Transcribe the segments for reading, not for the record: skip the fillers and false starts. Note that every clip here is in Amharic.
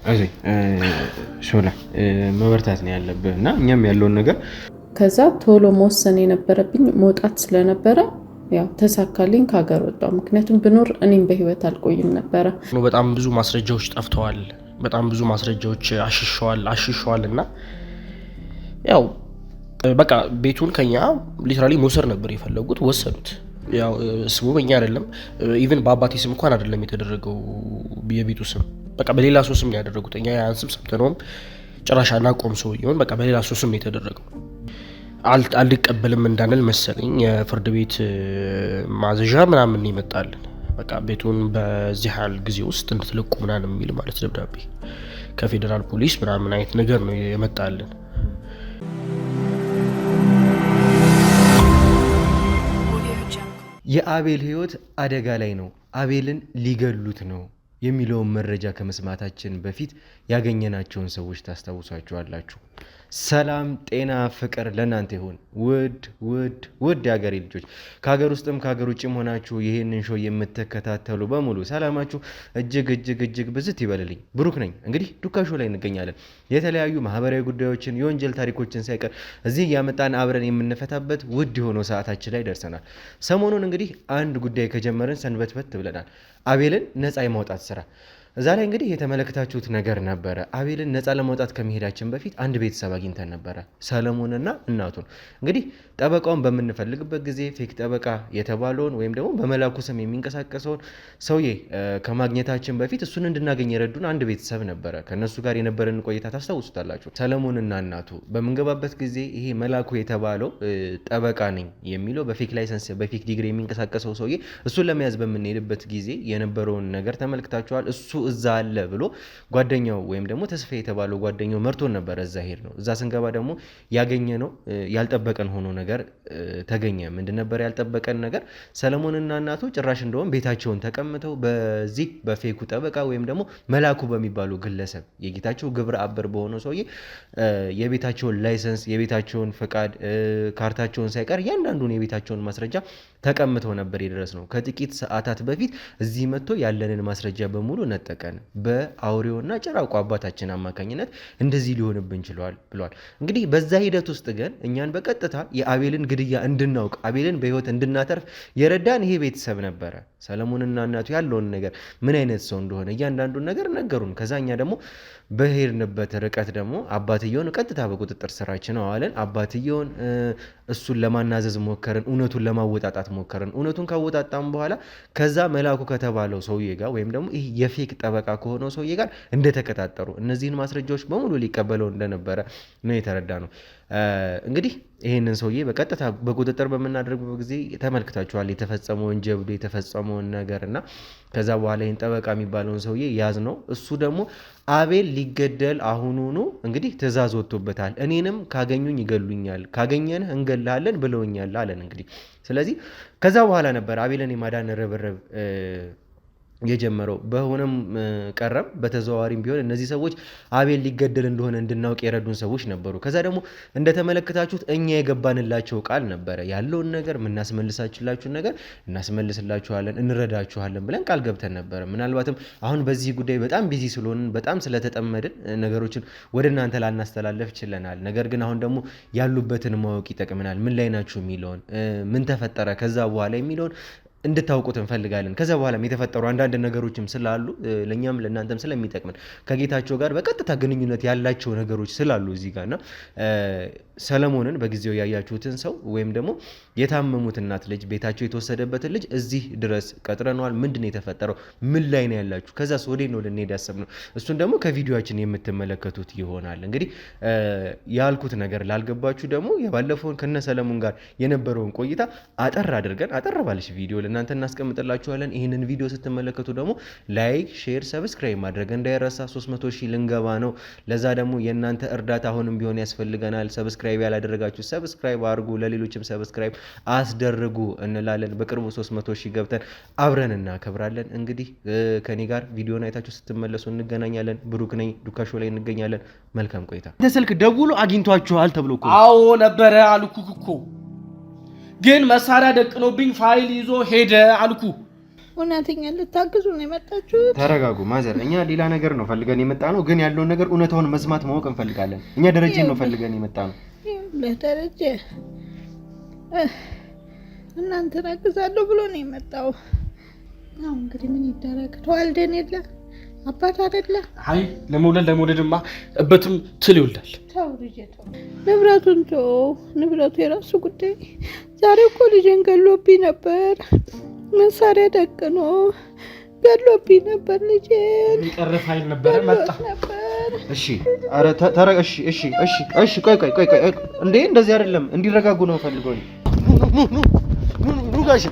አዚ ሾላ መበርታት ነው ያለብህ እና እኛም ያለውን ነገር ከዛ ቶሎ መወሰን የነበረብኝ መውጣት ስለነበረ ያው ተሳካልኝ ከሀገር ወጣሁ። ምክንያቱም ብኖር እኔም በህይወት አልቆይም ነበረ። በጣም ብዙ ማስረጃዎች ጠፍተዋል። በጣም ብዙ ማስረጃዎች አሽሸዋል እና ያው በቃ ቤቱን ከኛ ሊትራሊ መውሰድ ነበር የፈለጉት፣ ወሰዱት። ያው ስሙ በእኛ አይደለም፣ ኢቭን በአባቴ ስም እንኳን አይደለም የተደረገው የቤቱ ስም፣ በቃ በሌላ ሰው ስም ያደረጉት። እኛ ያን ስም ሰምተነውም ጭራሽ አናቆም ሰውየውን፣ በቃ በሌላ ሰው ስም የተደረገው። አልቀበልም እንዳንል መሰለኝ የፍርድ ቤት ማዘዣ ምናምን ይመጣልን፣ በቃ ቤቱን በዚህ ያህል ጊዜ ውስጥ እንድትለቁ ምናምን የሚል ማለት ደብዳቤ ከፌዴራል ፖሊስ ምናምን አይነት ነገር ነው የመጣልን። የአቤል ህይወት አደጋ ላይ ነው፣ አቤልን ሊገሉት ነው የሚለውን መረጃ ከመስማታችን በፊት ያገኘናቸውን ሰዎች ታስታውሳቸዋላችሁ። ሰላም ጤና ፍቅር ለእናንተ ይሁን ውድ የሀገሬ ልጆች፣ ከሀገር ውስጥም ከሀገር ውጭም ሆናችሁ ይህንን ሾው የምትከታተሉ በሙሉ ሰላማችሁ እጅግ ብዝት ይበልልኝ። ብሩክ ነኝ። እንግዲህ ዱካ ሾው ላይ እንገኛለን። የተለያዩ ማህበራዊ ጉዳዮችን፣ የወንጀል ታሪኮችን ሳይቀር እዚህ እያመጣን አብረን የምንፈታበት ውድ የሆነው ሰዓታችን ላይ ደርሰናል። ሰሞኑን እንግዲህ አንድ ጉዳይ ከጀመርን ሰንበትበት ብለናል። አቤልን ነፃ የማውጣት ስራ እዛ ላይ እንግዲህ የተመለከታችሁት ነገር ነበረ። አቤልን ነፃ ለማውጣት ከመሄዳችን በፊት አንድ ቤተሰብ አግኝተን ነበረ፣ ሰለሞንና እናቱን። እንግዲህ ጠበቃውን በምንፈልግበት ጊዜ ፌክ ጠበቃ የተባለውን ወይም ደግሞ በመላኩ ስም የሚንቀሳቀሰውን ሰውዬ ከማግኘታችን በፊት እሱን እንድናገኝ የረዱን አንድ ቤተሰብ ነበረ። ከነሱ ጋር የነበረን ቆይታ ታስታውሱታላችሁ። ሰለሞንና እናቱ በምንገባበት ጊዜ ይሄ መላኩ የተባለው ጠበቃ ነኝ የሚለው በፌክ ላይሰንስ በፌክ ዲግሪ የሚንቀሳቀሰው ሰውዬ እሱን ለመያዝ በምንሄድበት ጊዜ የነበረውን ነገር ተመልክታችኋል። እሱ እዛ አለ ብሎ ጓደኛው ወይም ደግሞ ተስፋ የተባለው ጓደኛው መርቶን ነበር። እዛ ሄድ ነው። እዛ ስንገባ ደግሞ ያገኘ ነው ያልጠበቀን ሆኖ ነገር ተገኘ። ምንድን ነበር ያልጠበቀን ነገር? ሰለሞንና እናቱ ጭራሽ እንደውም ቤታቸውን ተቀምጠው በዚህ በፌኩ ጠበቃ ወይም ደግሞ መላኩ በሚባሉ ግለሰብ የጌታቸው ግብረ አበር በሆነው ሰውዬ የቤታቸውን ላይሰንስ፣ የቤታቸውን ፈቃድ፣ ካርታቸውን ሳይቀር እያንዳንዱን የቤታቸውን ማስረጃ ተቀምጠው ነበር የደረስ ነው። ከጥቂት ሰዓታት በፊት እዚህ መጥቶ ያለንን ማስረጃ በሙሉ ነጠቀን። በአውሬውና ጭራቁ አባታችን አማካኝነት እንደዚህ ሊሆንብን ችሏል ብሏል። እንግዲህ በዛ ሂደት ውስጥ ግን እኛን በቀጥታ የአቤልን ግድያ እንድናውቅ አቤልን በህይወት እንድናተርፍ የረዳን ይሄ ቤተሰብ ነበረ። ሰለሞንና እናቱ ያለውን ነገር ምን አይነት ሰው እንደሆነ እያንዳንዱን ነገር ነገሩን። ከዛ እኛ ደግሞ በሄድንበት ርቀት ደግሞ አባትየውን ቀጥታ በቁጥጥር ስራችን አዋለን። አባትየውን እሱን ለማናዘዝ ሞከርን፣ እውነቱን ለማወጣጣት ሞከርን። እውነቱን ካወጣጣም በኋላ ከዛ መላኩ ከተባለው ሰውዬ ጋር ወይም ደግሞ ይህ የፌክ ጠበቃ ከሆነው ሰውዬ ጋር እንደተቀጣጠሩ እነዚህን ማስረጃዎች በሙሉ ሊቀበለው እንደነበረ ነው የተረዳ ነው። እንግዲህ ይህንን ሰውዬ በቀጥታ በቁጥጥር በምናደርግበት ጊዜ ተመልክታችኋል የተፈጸመውን ጀብዱ የተፈጸመውን ነገር እና ከዛ በኋላ ይህን ጠበቃ የሚባለውን ሰውዬ ያዝ ነው። እሱ ደግሞ አቤል ሊገደል አሁኑኑ እንግዲህ ትዕዛዝ ወጥቶበታል፣ እኔንም ካገኙኝ ይገሉኛል፣ ካገኘንህ እንገልሃለን ብለውኛል አለን። እንግዲህ ስለዚህ ከዛ በኋላ ነበር አቤልን የማዳን ርብርብ የጀመረው። በሆነም ቀረም በተዘዋዋሪም ቢሆን እነዚህ ሰዎች አቤል ሊገደል እንደሆነ እንድናውቅ የረዱን ሰዎች ነበሩ። ከዛ ደግሞ እንደተመለከታችሁት እኛ የገባንላቸው ቃል ነበረ። ያለውን ነገር የምናስመልሳችላችሁን ነገር እናስመልስላችኋለን፣ እንረዳችኋለን ብለን ቃል ገብተን ነበረ። ምናልባትም አሁን በዚህ ጉዳይ በጣም ቢዚ ስለሆንን በጣም ስለተጠመድን ነገሮችን ወደ እናንተ ላናስተላለፍ ችለናል። ነገር ግን አሁን ደግሞ ያሉበትን ማወቅ ይጠቅመናል። ምን ላይ ናችሁ የሚለውን ምን ተፈጠረ ከዛ በኋላ የሚለውን እንድታውቁት እንፈልጋለን። ከዛ በኋላም የተፈጠሩ አንዳንድ ነገሮችም ስላሉ ለኛም ለእናንተም ስለሚጠቅመን ከጌታቸው ጋር በቀጥታ ግንኙነት ያላቸው ነገሮች ስላሉ እዚህ ጋርና ሰለሞንን በጊዜው ያያችሁትን ሰው ወይም ደግሞ የታመሙት እናት ልጅ ቤታቸው የተወሰደበትን ልጅ እዚህ ድረስ ቀጥረነዋል። ምንድን ነው የተፈጠረው? ምን ላይ ነው ያላችሁ? ከዛስ ወዴት ነው ልንሄድ ያሰብነው? እሱን ደግሞ ከቪዲዮአችን የምትመለከቱት ይሆናል። እንግዲህ ያልኩት ነገር ላልገባችሁ ደግሞ የባለፈውን ከነ ሰለሞን ጋር የነበረውን ቆይታ አጠር አድርገን አጠር ባለች ቪዲዮ ለእናንተ እናስቀምጥላችኋለን። ይህንን ቪዲዮ ስትመለከቱ ደግሞ ላይክ፣ ሼር፣ ሰብስክራይብ ማድረግ እንዳይረሳ። 300 ሺህ ልንገባ ነው። ለዛ ደግሞ የእናንተ እርዳታ አሁንም ቢሆን ያስፈልገናል። ሰብስክራይብ ያላደረጋችሁ ሰብስክራይብ አድርጉ፣ ለሌሎችም ሰብስክራይብ አስደርጉ እንላለን። በቅርቡ 300 ሺህ ገብተን አብረን እናከብራለን። እንግዲህ ከኔ ጋር ቪዲዮን አይታችሁ ስትመለሱ እንገናኛለን። ብሩክ ነኝ፣ ዱካ ሾው ላይ እንገኛለን። መልካም ቆይታ። ስልክ ደውሎ አግኝቷችኋል ተብሎ እኮ አዎ ነበረ አልኩህ እኮ፣ ግን መሳሪያ ደቅኖብኝ ፋይል ይዞ ሄደ አልኩ። እውነተኛ ልታግዙ ነው የመጣችሁት? ተረጋጉ ማዘር፣ እኛ ሌላ ነገር ነው ፈልገን የመጣ ነው፣ ግን ያለውን ነገር እውነታውን መስማት ማወቅ እንፈልጋለን። እኛ ደረጀን ነው ፈልገን የመጣ ነው። ለደረጀ እናንተን አግዛለሁ ብሎ ነው የመጣው። አሁን እንግዲህ ምን ይደረግ? ተዋልደን የለ አባት አይደለ? አይ ለመውለድማ እበትም ትል ይወልዳል። ተው ልጄ ተው፣ ንብረቱን ተው፣ ንብረቱ የራሱ ጉዳይ። ዛሬ እኮ ልጄን ገሎብኝ ነበር፣ መሳሪያ ደቅኖ ገሎብኝ ነበር። ልጄን ይቀርፍ አይል ነበር መጣ ነበር። እሺ አረ እሺ ቆይ እንዴ እንደዚህ አይደለም፣ እንዲረጋጉ ነው ፈልገው። ኑ ጋሽ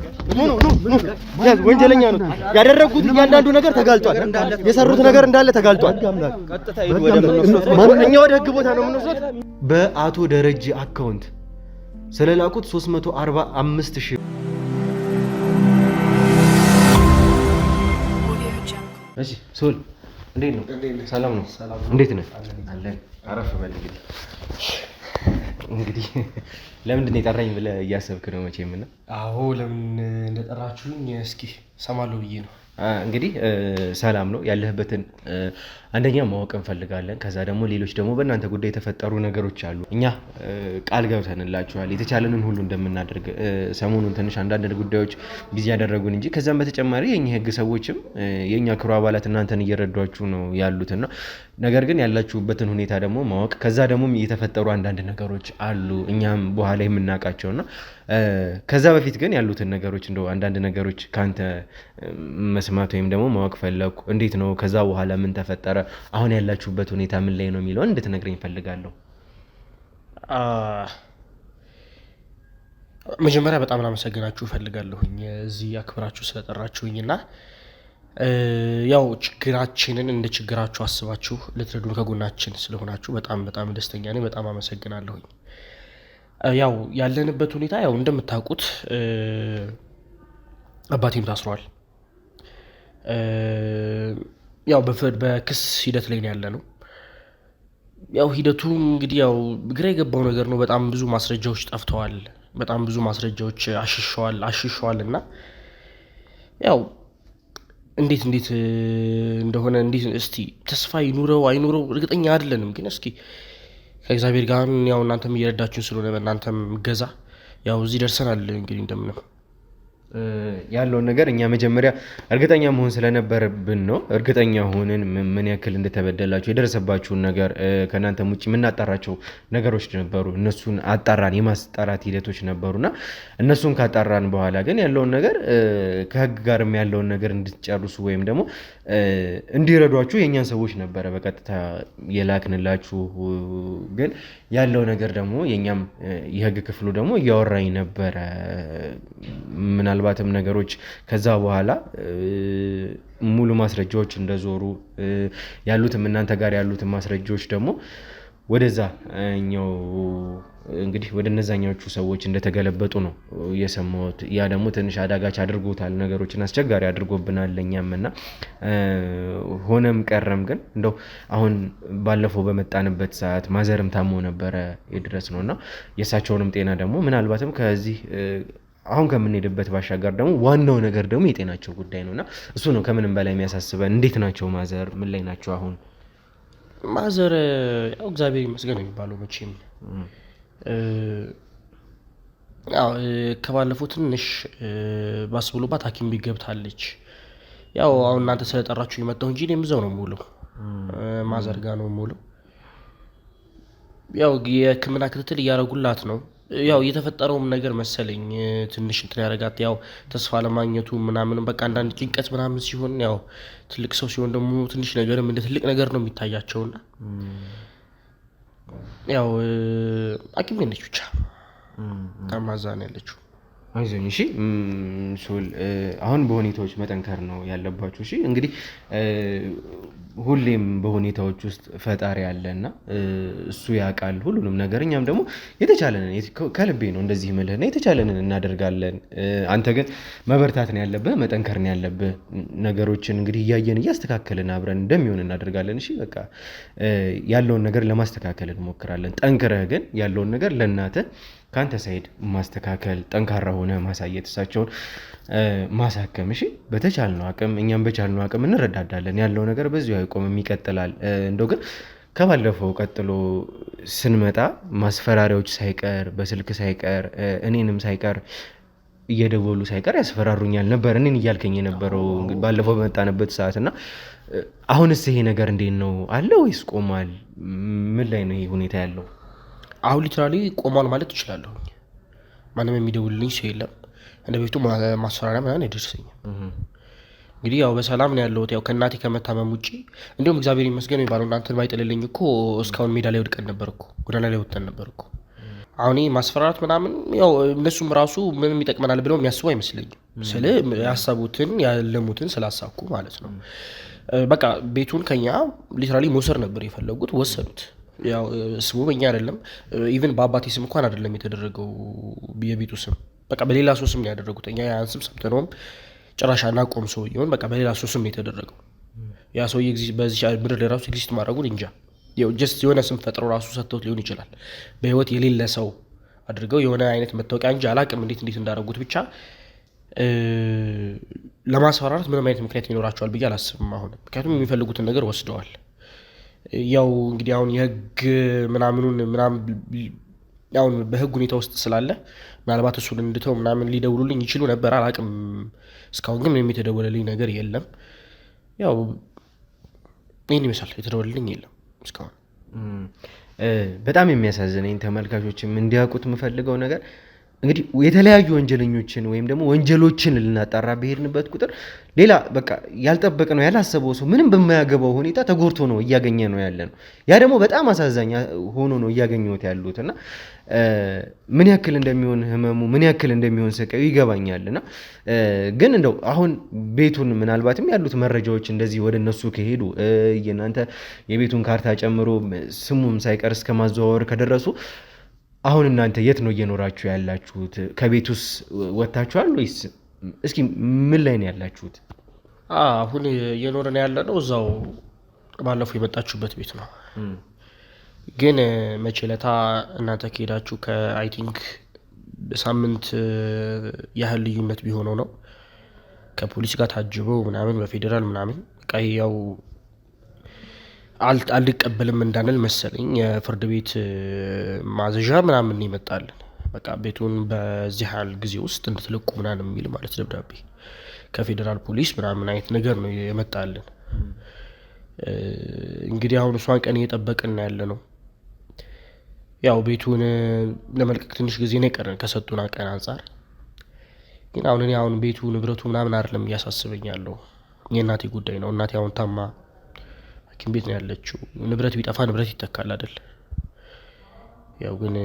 ያዝ፣ ወንጀለኛ ነው ያደረጉት። እያንዳንዱ ነገር ተጋልጧል፣ የሰሩት ነገር እንዳለ ተጋልጧል። ቀጥታ ሄዱ ወደ ህግ ቦታ ነው የምንወስደው። በአቶ ደረጀ አካውንት ስለላኩት 345,000 እሺ ሶል እንዴት ነው? ሰላም ነው? እንዴት ነህ? አለን። አረፍ በል እንግዲህ ለምንድን ነው የጠራኝ ብለህ እያሰብክ ነው መቼም? እና አዎ ለምን እንደጠራችሁኝ እስኪ ሰማለሁ ብዬ ነው። እንግዲህ ሰላም ነው ያለህበትን አንደኛ ማወቅ እንፈልጋለን። ከዛ ደግሞ ሌሎች ደግሞ በእናንተ ጉዳይ የተፈጠሩ ነገሮች አሉ። እኛ ቃል ገብተንላችኋል የተቻለንን ሁሉ እንደምናደርግ። ሰሞኑን ትንሽ አንዳንድ ጉዳዮች ቢዚ ያደረጉን እንጂ ከዛም በተጨማሪ የኛ ህግ ሰዎችም የኛ ክሩ አባላት እናንተን እየረዷችሁ ነው ያሉትና ነገር ግን ያላችሁበትን ሁኔታ ደግሞ ማወቅ ከዛ ደግሞ የተፈጠሩ አንዳንድ ነገሮች አሉ እኛም በኋላ የምናውቃቸውና ከዛ በፊት ግን ያሉትን ነገሮች እንደው አንዳንድ ነገሮች ካንተ መስማት ወይም ደግሞ ማወቅ ፈለኩ። እንዴት ነው ከዛ በኋላ ምን ተፈጠረ? አሁን ያላችሁበት ሁኔታ ምን ላይ ነው የሚለውን እንድትነግረኝ ፈልጋለሁ። መጀመሪያ በጣም ላመሰግናችሁ ፈልጋለሁኝ እዚህ አክብራችሁ ስለጠራችሁኝና ያው ችግራችንን እንደ ችግራችሁ አስባችሁ ልትረዱን ከጎናችን ስለሆናችሁ በጣም ደስተኛ ነኝ። በጣም አመሰግናለሁኝ። ያው ያለንበት ሁኔታ ያው እንደምታውቁት አባቴም ታስሯል። ያው በክስ ሂደት ላይ ነው ያለነው። ያው ሂደቱ እንግዲህ ያው ግራ የገባው ነገር ነው። በጣም ብዙ ማስረጃዎች ጠፍተዋል። በጣም ብዙ ማስረጃዎች አሽሸዋል እና ያው እንዴት እንደሆነ እስቲ ተስፋ ይኑረው አይኑረው እርግጠኛ አይደለንም፣ ግን እስኪ ከእግዚአብሔር ጋር ያው እናንተም እየረዳችሁን ስለሆነ በእናንተም ገዛ ያው እዚህ ደርሰናል። እንግዲህ እንደምንም ያለውን ነገር እኛ መጀመሪያ እርግጠኛ መሆን ስለነበረብን ነው። እርግጠኛ ሆነን ምን ያክል እንደተበደላችሁ የደረሰባችሁን ነገር ከእናንተም ውጭ የምናጣራቸው ነገሮች ነበሩ። እነሱን አጣራን፣ የማስጣራት ሂደቶች ነበሩና እነሱን ካጣራን በኋላ ግን ያለውን ነገር ከህግ ጋርም ያለውን ነገር እንድትጨርሱ ወይም ደግሞ እንዲረዷችሁ የእኛን ሰዎች ነበረ በቀጥታ የላክንላችሁ። ግን ያለው ነገር ደግሞ የእኛም የህግ ክፍሉ ደግሞ እያወራኝ ነበረ። ምናልባትም ነገሮች ከዛ በኋላ ሙሉ ማስረጃዎች እንደዞሩ ያሉትም እናንተ ጋር ያሉትም ማስረጃዎች ደግሞ ወደዛኛው እንግዲህ ወደ እነዛኛዎቹ ሰዎች እንደተገለበጡ ነው የሰማሁት። ያ ደግሞ ትንሽ አዳጋች አድርጎታል፣ ነገሮችን አስቸጋሪ አድርጎብናል ለኛም እና ሆነም ቀረም ግን እንደው አሁን ባለፈው በመጣንበት ሰዓት ማዘርም ታሞ ነበረ የድረስ ነውና የእሳቸውንም ጤና ደግሞ ምናልባትም ከዚህ አሁን ከምንሄድበት ባሻገር ደግሞ ዋናው ነገር ደግሞ የጤናቸው ጉዳይ ነውና እሱ ነው ከምንም በላይ የሚያሳስበን። እንዴት ናቸው ማዘር? ምን ላይ ናቸው አሁን? ማዘር ያው እግዚአብሔር ይመስገን የሚባለው መቼም ያው ከባለፈው ትንሽ ባስብሎባት ሐኪም ቤት ገብታለች። ያው አሁን እናንተ ስለጠራችሁ የመጣሁ እንጂ እኔም እዛው ነው የምውለው፣ ማዘር ጋር ነው የምውለው። ያው የሕክምና ክትትል እያደረጉላት ነው። ያው የተፈጠረውም ነገር መሰለኝ ትንሽ እንትን ያደርጋት ያው ተስፋ ለማግኘቱ ምናምን በቃ አንዳንድ ጭንቀት ምናምን ሲሆን ያው ትልቅ ሰው ሲሆን ደግሞ ትንሽ ነገርም እንደ ትልቅ ነገር ነው የሚታያቸውና ያው ሐኪም ነች ብቻ ታማዛን ያለችው። አይዞኝ እሺ ሶል አሁን በሁኔታዎች መጠንከር ነው ያለባችሁ። እሺ እንግዲህ ሁሌም በሁኔታዎች ውስጥ ፈጣሪ ያለና እሱ ያውቃል ሁሉንም ነገር። እኛም ደግሞ የተቻለንን ከልቤ ነው እንደዚህ ምልህና የተቻለንን እናደርጋለን። አንተ ግን መበርታት ነው ያለብህ፣ መጠንከር ነው ያለብህ። ነገሮችን እንግዲህ እያየን እያስተካከልን አብረን እንደሚሆን እናደርጋለን። እሺ በቃ ያለውን ነገር ለማስተካከል እንሞክራለን። ጠንክረህ ግን ያለውን ነገር ለእናትህ ካንተ ሳይድ ማስተካከል፣ ጠንካራ ሆነ ማሳየት፣ እሳቸውን ማሳከም። እሺ በተቻልነው አቅም እኛም በቻልነው አቅም እንረዳዳለን። ያለው ነገር በዚሁ አይቆምም፣ ይቀጥላል። እንደው ግን ከባለፈው ቀጥሎ ስንመጣ ማስፈራሪያዎች ሳይቀር በስልክ ሳይቀር እኔንም ሳይቀር እየደወሉ ሳይቀር ያስፈራሩኛል ነበር። እኔን እያልከኝ የነበረው ባለፈው በመጣንበት ሰዓት እና አሁንስ ይሄ ነገር እንዴት ነው? አለ ወይስ ቆሟል? ምን ላይ ነው ይሄ ሁኔታ ያለው? አሁን ሊትራሊ ቆሟል ማለት እችላለሁ። ማንም የሚደውልልኝ ሰው የለም። እንደ ቤቱ ማስፈራሪያ ምናምን አይደርሰኝም። እንግዲህ ያው በሰላም ነው ያለሁት። ያው ከእናቴ ከመታመም ውጭ እንዲሁም እግዚአብሔር ይመስገን የሚባለው እናንተን ባይጥልልኝ እኮ እስካሁን ሜዳ ላይ ወድቀን ነበር እኮ፣ ጎዳና ላይ ወጥተን ነበር እኮ። አሁን ማስፈራራት ምናምን ያው እነሱም ራሱ ምንም ይጠቅመናል ብለው የሚያስቡ አይመስለኝም። ስለ ያሰቡትን ያለሙትን ስላሳኩ ማለት ነው። በቃ ቤቱን ከኛ ሊትራሊ መውሰድ ነበር የፈለጉት፣ ወሰዱት። ያው ስሙ በእኛ አይደለም፣ ኢቭን በአባቴ ስም እንኳን አይደለም የተደረገው የቤቱ ስም። በቃ በሌላ ሰው ስም ነው ያደረጉት። እኛ ያን ስም ሰምተነውም ጭራሽ አናቆም ሰውየውን። በቃ በሌላ ሰው ስም ነው የተደረገው። ያ ሰውዬ በዚህ ምድር ላይ ራሱ ኤግዚስት ማድረጉን እንጃ። ጀስት የሆነ ስም ፈጥረው ራሱ ሰጥተውት ሊሆን ይችላል። በህይወት የሌለ ሰው አድርገው የሆነ አይነት መታወቂያ እንጂ አላቅም እንዴት እንዳደረጉት። ብቻ ለማስፈራራት ምንም አይነት ምክንያት ይኖራቸዋል ብዬ አላስብም አሁን። ምክንያቱም የሚፈልጉትን ነገር ወስደዋል። ያው እንግዲህ አሁን የህግ ምናምኑን አሁን በህግ ሁኔታ ውስጥ ስላለ ምናልባት እሱን እንድተው ምናምን ሊደውሉልኝ ይችሉ ነበር፣ አላቅም። እስካሁን ግን ምንም የተደወለልኝ ነገር የለም። ያው ይህን ይመስላል፣ የተደወለልኝ የለም እስካሁን። በጣም የሚያሳዝነኝ ተመልካቾችም እንዲያውቁት የምፈልገው ነገር እንግዲህ የተለያዩ ወንጀለኞችን ወይም ደግሞ ወንጀሎችን ልናጣራ በሄድንበት ቁጥር ሌላ በቃ ያልጠበቅነው ያላሰበው ሰው ምንም በማያገባው ሁኔታ ተጎድቶ ነው እያገኘ ነው ያለ ነው። ያ ደግሞ በጣም አሳዛኝ ሆኖ ነው እያገኘሁት ያሉት እና ምን ያክል እንደሚሆን ህመሙ ምን ያክል እንደሚሆን ስቃዩ ይገባኛል። እና ግን እንደው አሁን ቤቱን ምናልባትም ያሉት መረጃዎች እንደዚህ ወደ እነሱ ከሄዱ የእናንተ የቤቱን ካርታ ጨምሮ ስሙም ሳይቀር እስከ ማዘዋወር ከደረሱ አሁን እናንተ የት ነው እየኖራችሁ ያላችሁት? ከቤቱስ ወጥታችኋል ወይስ? እስኪ ምን ላይ ነው ያላችሁት? አሁን እየኖረን ያለ ነው እዛው ባለፈው የመጣችሁበት ቤት ነው። ግን መቼ ለታ እናንተ ከሄዳችሁ ከአይ ቲንክ ሳምንት ያህል ልዩነት ቢሆነው ነው ከፖሊስ ጋር ታጅበው ምናምን በፌዴራል ምናምን በቃ ያው አልቀበልም እንዳንል መሰለኝ የፍርድ ቤት ማዘዣ ምናምን ይመጣልን። በቃ ቤቱን በዚህ ያህል ጊዜ ውስጥ እንድትለቁ ምናምን የሚል ማለት ደብዳቤ ከፌዴራል ፖሊስ ምናምን አይነት ነገር ነው የመጣልን። እንግዲህ አሁን እሷን ቀን እየጠበቅን ያለ ነው። ያው ቤቱን ለመልቀቅ ትንሽ ጊዜ ነው የቀረን ከሰጡን ቀን አንጻር። ግን አሁን ቤቱ ንብረቱ ምናምን አይደለም እያሳስበኝ ያለው የእናቴ ጉዳይ ነው። እናቴ አሁን ታማ ሐኪም ቤት ነው ያለችው። ንብረት ቢጠፋ ንብረት ይተካል አይደል? ያው ግን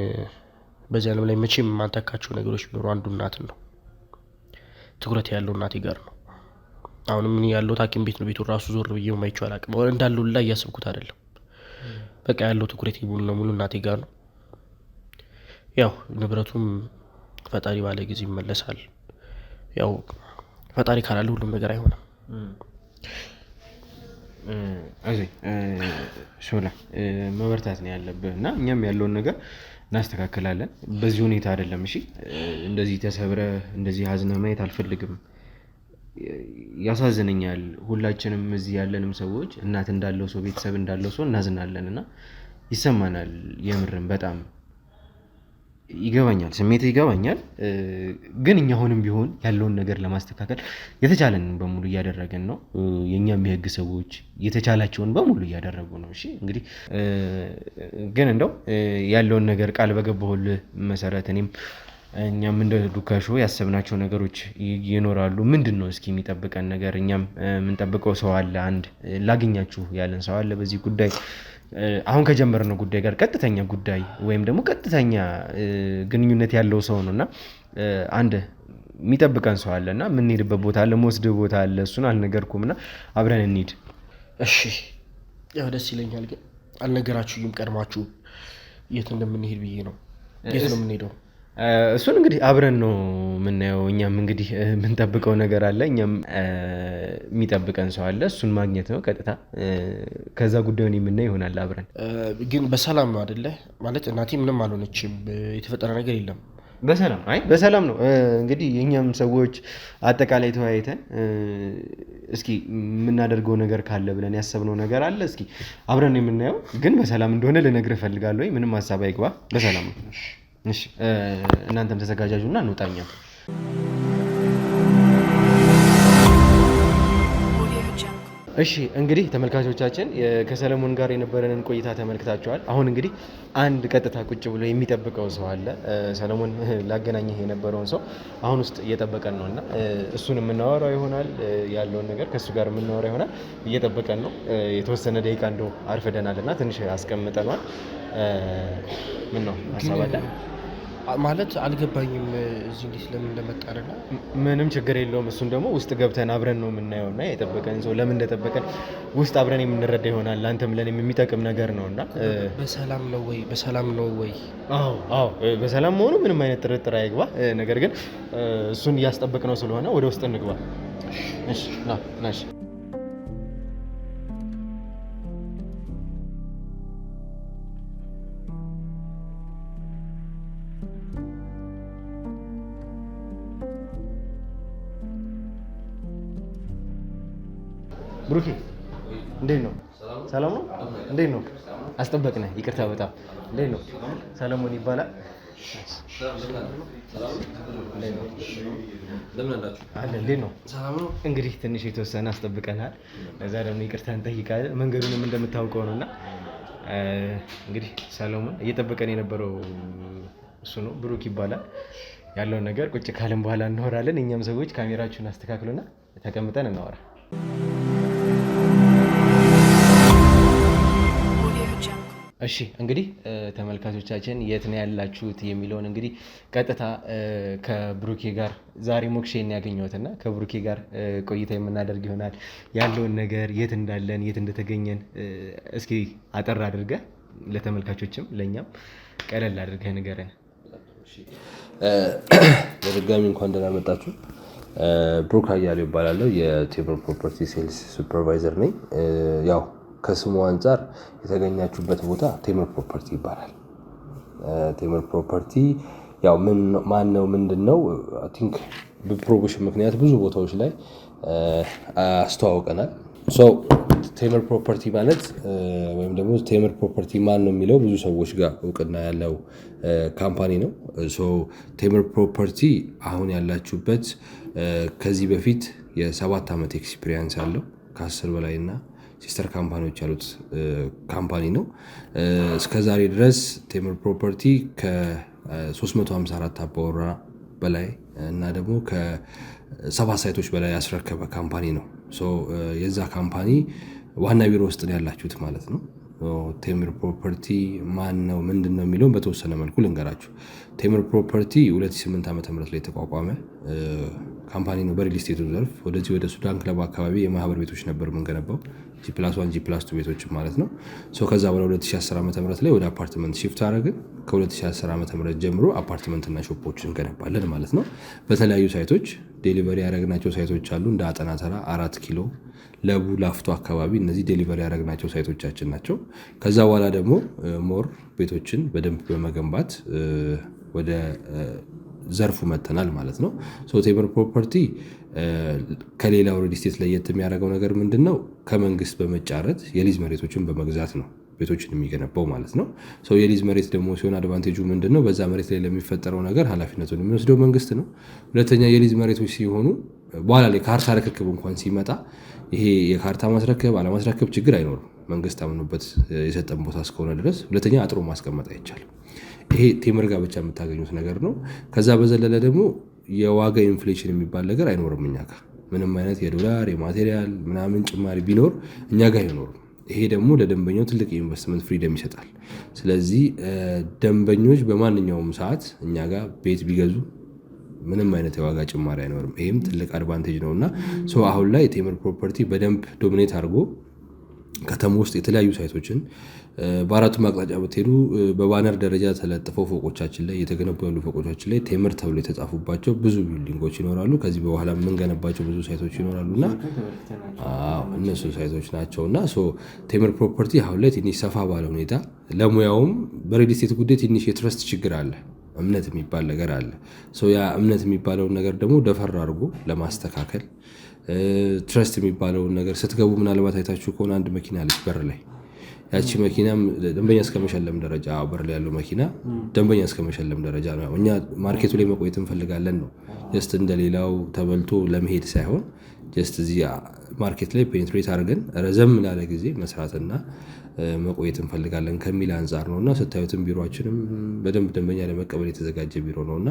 በዚህ ዓለም ላይ መቼም የማንተካቸው ነገሮች ቢኖሩ አንዱ እናትን ነው። ትኩረት ያለው እናቴ ጋር ነው። አሁንም እኔ ያለሁት ሐኪም ቤት ነው። ቤቱን ራሱ ዞር ብዬ ማይቼው አላውቅም። እንዳለው ላይ እያሰብኩት አይደለም። በቃ ያለው ትኩረት ሙሉ ለሙሉ እናቴ ጋር ነው። ያው ንብረቱም ፈጣሪ ባለ ጊዜ ይመለሳል። ያው ፈጣሪ ካላለ ሁሉም ነገር አይሆንም። ሾላ መበርታት ነው ያለብህ እና እኛም ያለውን ነገር እናስተካክላለን። በዚህ ሁኔታ አይደለም። እሺ እንደዚህ ተሰብረ እንደዚህ ሀዝነ ማየት አልፈልግም። ያሳዝነኛል። ሁላችንም እዚህ ያለንም ሰዎች እናት እንዳለው ሰው ቤተሰብ እንዳለው ሰው እናዝናለን እና ይሰማናል። የምርም በጣም ይገባኛል፣ ስሜት ይገባኛል። ግን እኛ አሁንም ቢሆን ያለውን ነገር ለማስተካከል የተቻለን በሙሉ እያደረገን ነው። የኛም የህግ ሰዎች የተቻላቸውን በሙሉ እያደረጉ ነው። እሺ እንግዲህ ግን እንደው ያለውን ነገር ቃል በገባሁልህ መሰረት እኛም እንደ ዱካሾ ያሰብናቸው ነገሮች ይኖራሉ። ምንድነው እስኪ የሚጠብቀን ነገር? እኛም የምንጠብቀው ሰው አለ። አንድ ላገኛችሁ ያለን ሰው አለ በዚህ ጉዳይ አሁን ከጀመርነው ጉዳይ ጋር ቀጥተኛ ጉዳይ ወይም ደግሞ ቀጥተኛ ግንኙነት ያለው ሰው ነውና አንድ የሚጠብቀን ሰው አለና የምንሄድበት ቦታ አለ፣ መወስድህ ቦታ አለ። እሱን አልነገርኩምና አብረን እንሂድ። እሺ ያው ደስ ይለኛል። ግን አልነገራችሁኝም ቀድማችሁ የት እንደምንሄድ ብዬ ነው። የት ነው የምንሄደው? እሱን እንግዲህ አብረን ነው የምናየው። እኛም እንግዲህ የምንጠብቀው ነገር አለ፣ እኛም የሚጠብቀን ሰው አለ። እሱን ማግኘት ነው ቀጥታ። ከዛ ጉዳዩን የምናየው ይሆናል አብረን። ግን በሰላም ነው አይደለ? ማለት እናቴ ምንም አልሆነችም፣ የተፈጠረ ነገር የለም። በሰላም ነው። እንግዲህ የእኛም ሰዎች አጠቃላይ ተወያይተን እስኪ የምናደርገው ነገር ካለ ብለን ያሰብነው ነገር አለ። እስኪ አብረን ነው የምናየው። ግን በሰላም እንደሆነ ልነግርህ እፈልጋለሁ። ምንም ሀሳብ አይግባ፣ በሰላም ነው። እሺ እናንተም ተዘጋጃጁና እንውጣኛም። እሺ እንግዲህ ተመልካቾቻችን ከሰለሞን ጋር የነበረንን ቆይታ ተመልክታችኋል። አሁን እንግዲህ አንድ ቀጥታ ቁጭ ብሎ የሚጠብቀው ሰው አለ። ሰለሞን ላገናኘህ የነበረውን ሰው አሁን ውስጥ እየጠበቀን ነው እና እሱን የምናወራው ይሆናል። ያለውን ነገር ከእሱ ጋር የምናወራው ይሆናል። እየጠበቀን ነው። የተወሰነ ደቂቃ እንደው አርፍደናል እና ትንሽ አስቀምጠኗል። ምን ነው ሀሳብ አለ ማለት አልገባኝም። እዚህ እንዴት ለምን እንደመጣንና ምንም ችግር የለውም። እሱን ደግሞ ውስጥ ገብተን አብረን ነው የምናየው እና የጠበቀን ሰው ለምን እንደጠበቀን ውስጥ አብረን የምንረዳ ይሆናል። ለአንተም ለእኔም የሚጠቅም ነገር ነው እና በሰላም ነው ወይ? በሰላም ነው ወይ? አዎ በሰላም መሆኑ ምንም አይነት ጥርጥር አይግባ። ነገር ግን እሱን እያስጠበቅነው ስለሆነ ወደ ውስጥ እንግባ። እሺ ና እሺ። ብሩኬ እንዴት ነው? ሰላም ነው? እንዴት ነው? አስጠበቅነህ፣ ይቅርታ በጣም እንዴት ነው? ሰለሞን ይባላል። እንዴት ነው? እንግዲህ ትንሽ የተወሰነ አስጠብቀናል። ለዛ ደግሞ ይቅርታ እንጠይቃለን። መንገዱንም እንደምታውቀው ነው እና እንግዲህ ሰለሞን እየጠበቀን የነበረው እሱ ነው። ብሩክ ይባላል። ያለውን ነገር ቁጭ ካልን በኋላ እናወራለን። እኛም ሰዎች ካሜራችሁን አስተካክሉና ተቀምጠን እናወራ። እሺ እንግዲህ ተመልካቾቻችን የት ነው ያላችሁት የሚለውን እንግዲህ ቀጥታ ከብሩኬ ጋር ዛሬ ሞክሼን ያገኘሁትና ከብሩኬ ጋር ቆይታ የምናደርግ ይሆናል። ያለውን ነገር የት እንዳለን የት እንደተገኘን እስኪ አጠር አድርገህ ለተመልካቾችም ለእኛም ቀለል አድርገህ ንገረን። በድጋሚ እንኳን ደህና መጣችሁ። ብሩክ አያሌው ይባላለሁ። የቴምር ፕሮፐርቲ ሴልስ ሱፐርቫይዘር ነኝ። ያው ከስሙ አንጻር የተገኛችሁበት ቦታ ቴምር ፕሮፐርቲ ይባላል። ቴምር ፕሮፐርቲ ያው ማን ነው ምንድን ነው? አይ ቲንክ በፕሮሞሽን ምክንያት ብዙ ቦታዎች ላይ አስተዋውቀናል። ቴምር ፕሮፐርቲ ማለት ወይም ደግሞ ቴምር ፕሮፐርቲ ማን ነው የሚለው ብዙ ሰዎች ጋር እውቅና ያለው ካምፓኒ ነው። ቴምር ፕሮፐርቲ አሁን ያላችሁበት ከዚህ በፊት የ7 ዓመት ኤክስፒሪየንስ ያለው ከ10 በላይ እና ሲስተር ካምፓኒዎች ያሉት ካምፓኒ ነው። እስከዛሬ ድረስ ቴምር ፕሮፐርቲ ከ354 አባወራ በላይ እና ደግሞ ከ7 ሳይቶች በላይ ያስረከበ ካምፓኒ ነው። የዛ ካምፓኒ ዋና ቢሮ ውስጥ ነው ያላችሁት ማለት ነው። ቴምር ፕሮፐርቲ ማን ነው ምንድን ነው የሚለውን በተወሰነ መልኩ ልንገራችሁ። ቴምር ፕሮፐርቲ 2008 ዓ.ም ላይ የተቋቋመ ካምፓኒ ነው። በሪል ስቴቱ ዘርፍ ወደዚህ ወደ ሱዳን ክለብ አካባቢ የማህበር ቤቶች ነበር የምንገነባው፣ G+1 G+2 ቤቶች ማለት ነው። ከዛ በኋላ 2010 ዓ.ም ላይ ወደ አፓርትመንት ሺፍት አደረግን። ከ2010 ዓ.ም ጀምሮ አፓርትመንትና ሾፖችን እንገነባለን ማለት ነው። በተለያዩ ሳይቶች ዴሊቨሪ ያደረግናቸው ሳይቶች አሉ። እንደ አጠና ተራ፣ 4 ኪሎ፣ ለቡ፣ ላፍቶ አካባቢ እነዚህ ዴሊቨሪ ያደረግናቸው ሳይቶቻችን ናቸው። ከዛ በኋላ ደግሞ ሞር ቤቶችን በደንብ በመገንባት ወደ ዘርፉ መተናል ማለት ነው። ቴምር ፕሮፐርቲ ከሌላው ሪል ስቴት ለየት የሚያደርገው ነገር ምንድን ነው? ከመንግስት በመጫረት የሊዝ መሬቶችን በመግዛት ነው ቤቶችን የሚገነባው ማለት ነው። የሊዝ መሬት ደግሞ ሲሆን አድቫንቴጁ ምንድን ነው? በዛ መሬት ላይ ለሚፈጠረው ነገር ኃላፊነቱን የሚወስደው መንግስት ነው። ሁለተኛ የሊዝ መሬቶች ሲሆኑ በኋላ ላይ ካርታ ርክክብ እንኳን ሲመጣ ይሄ የካርታ ማስረከብ አለማስረከብ ችግር አይኖርም፣ መንግስት አምኖበት የሰጠን ቦታ እስከሆነ ድረስ። ሁለተኛ አጥሮ ማስቀመጥ አይቻልም። ይሄ ቴምር ጋር ብቻ የምታገኙት ነገር ነው። ከዛ በዘለለ ደግሞ የዋጋ ኢንፍሌሽን የሚባል ነገር አይኖርም እኛ ጋር። ምንም አይነት የዶላር የማቴሪያል ምናምን ጭማሪ ቢኖር እኛ ጋር አይኖርም። ይሄ ደግሞ ለደንበኛው ትልቅ የኢንቨስትመንት ፍሪደም ይሰጣል። ስለዚህ ደንበኞች በማንኛውም ሰዓት እኛ ጋር ቤት ቢገዙ ምንም አይነት የዋጋ ጭማሪ አይኖርም። ይህም ትልቅ አድቫንቴጅ ነው እና አሁን ላይ ቴምር ፕሮፐርቲ በደንብ ዶሚኔት አድርጎ ከተማ ውስጥ የተለያዩ ሳይቶችን በአራቱም አቅጣጫ ብትሄዱ በባነር ደረጃ ተለጥፈው ፎቆቻችን ላይ የተገነቡ ያሉ ፎቆቻችን ላይ ቴምር ተብሎ የተጻፉባቸው ብዙ ቢልዲንጎች ይኖራሉ። ከዚህ በኋላ የምንገነባቸው ብዙ ሳይቶች ይኖራሉና እነሱ ሳይቶች ናቸውና ቴምር ፕሮፐርቲ አሁን ላይ ትንሽ ሰፋ ባለ ሁኔታ ለሙያውም በሪል ስቴት ጉዳይ ትንሽ የትረስት ችግር አለ። እምነት የሚባል ነገር አለ። ያ እምነት የሚባለውን ነገር ደግሞ ደፈር አድርጎ ለማስተካከል ትረስት የሚባለውን ነገር ስትገቡ ምናልባት አይታችሁ ከሆነ አንድ መኪና አለች በር ላይ ያቺ መኪናም ደንበኛ እስከመሸለም ደረጃ በር ላይ ያለው መኪና ደንበኛ እስከመሸለም ደረጃ ነው። እኛ ማርኬቱ ላይ መቆየት እንፈልጋለን ነው ጀስት እንደሌላው ተበልቶ ለመሄድ ሳይሆን ጀስት እዚህ ማርኬት ላይ ፔኔትሬት አድርገን ረዘም ላለ ጊዜ መስራትና መቆየት እንፈልጋለን ከሚል አንጻር ነውና ስታዩትም ቢሮችንም በደንብ ደንበኛ ለመቀበል የተዘጋጀ ቢሮ ነውና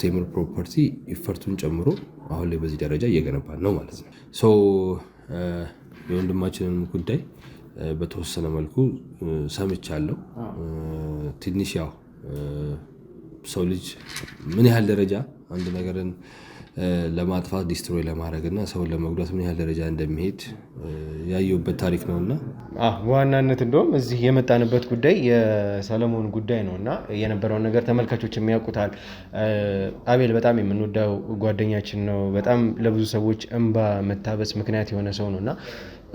ቴምር ፕሮፐርቲ ኢፈርቱን ጨምሮ አሁን ላይ በዚህ ደረጃ እየገነባን ነው ማለት ነው። የወንድማችንን ጉዳይ በተወሰነ መልኩ ሰምቻለሁ። ትንሽ ያው ሰው ልጅ ምን ያህል ደረጃ አንድ ነገርን ለማጥፋት ዲስትሮይ ለማድረግ እና ሰውን ለመጉዳት ምን ያህል ደረጃ እንደሚሄድ ያየሁበት ታሪክ ነውና በዋናነት እንደውም እዚህ የመጣንበት ጉዳይ የሰለሞን ጉዳይ ነውና የነበረውን ነገር ተመልካቾች የሚያውቁታል። አቤል በጣም የምንወዳው ጓደኛችን ነው። በጣም ለብዙ ሰዎች እንባ መታበስ ምክንያት የሆነ ሰው ነውና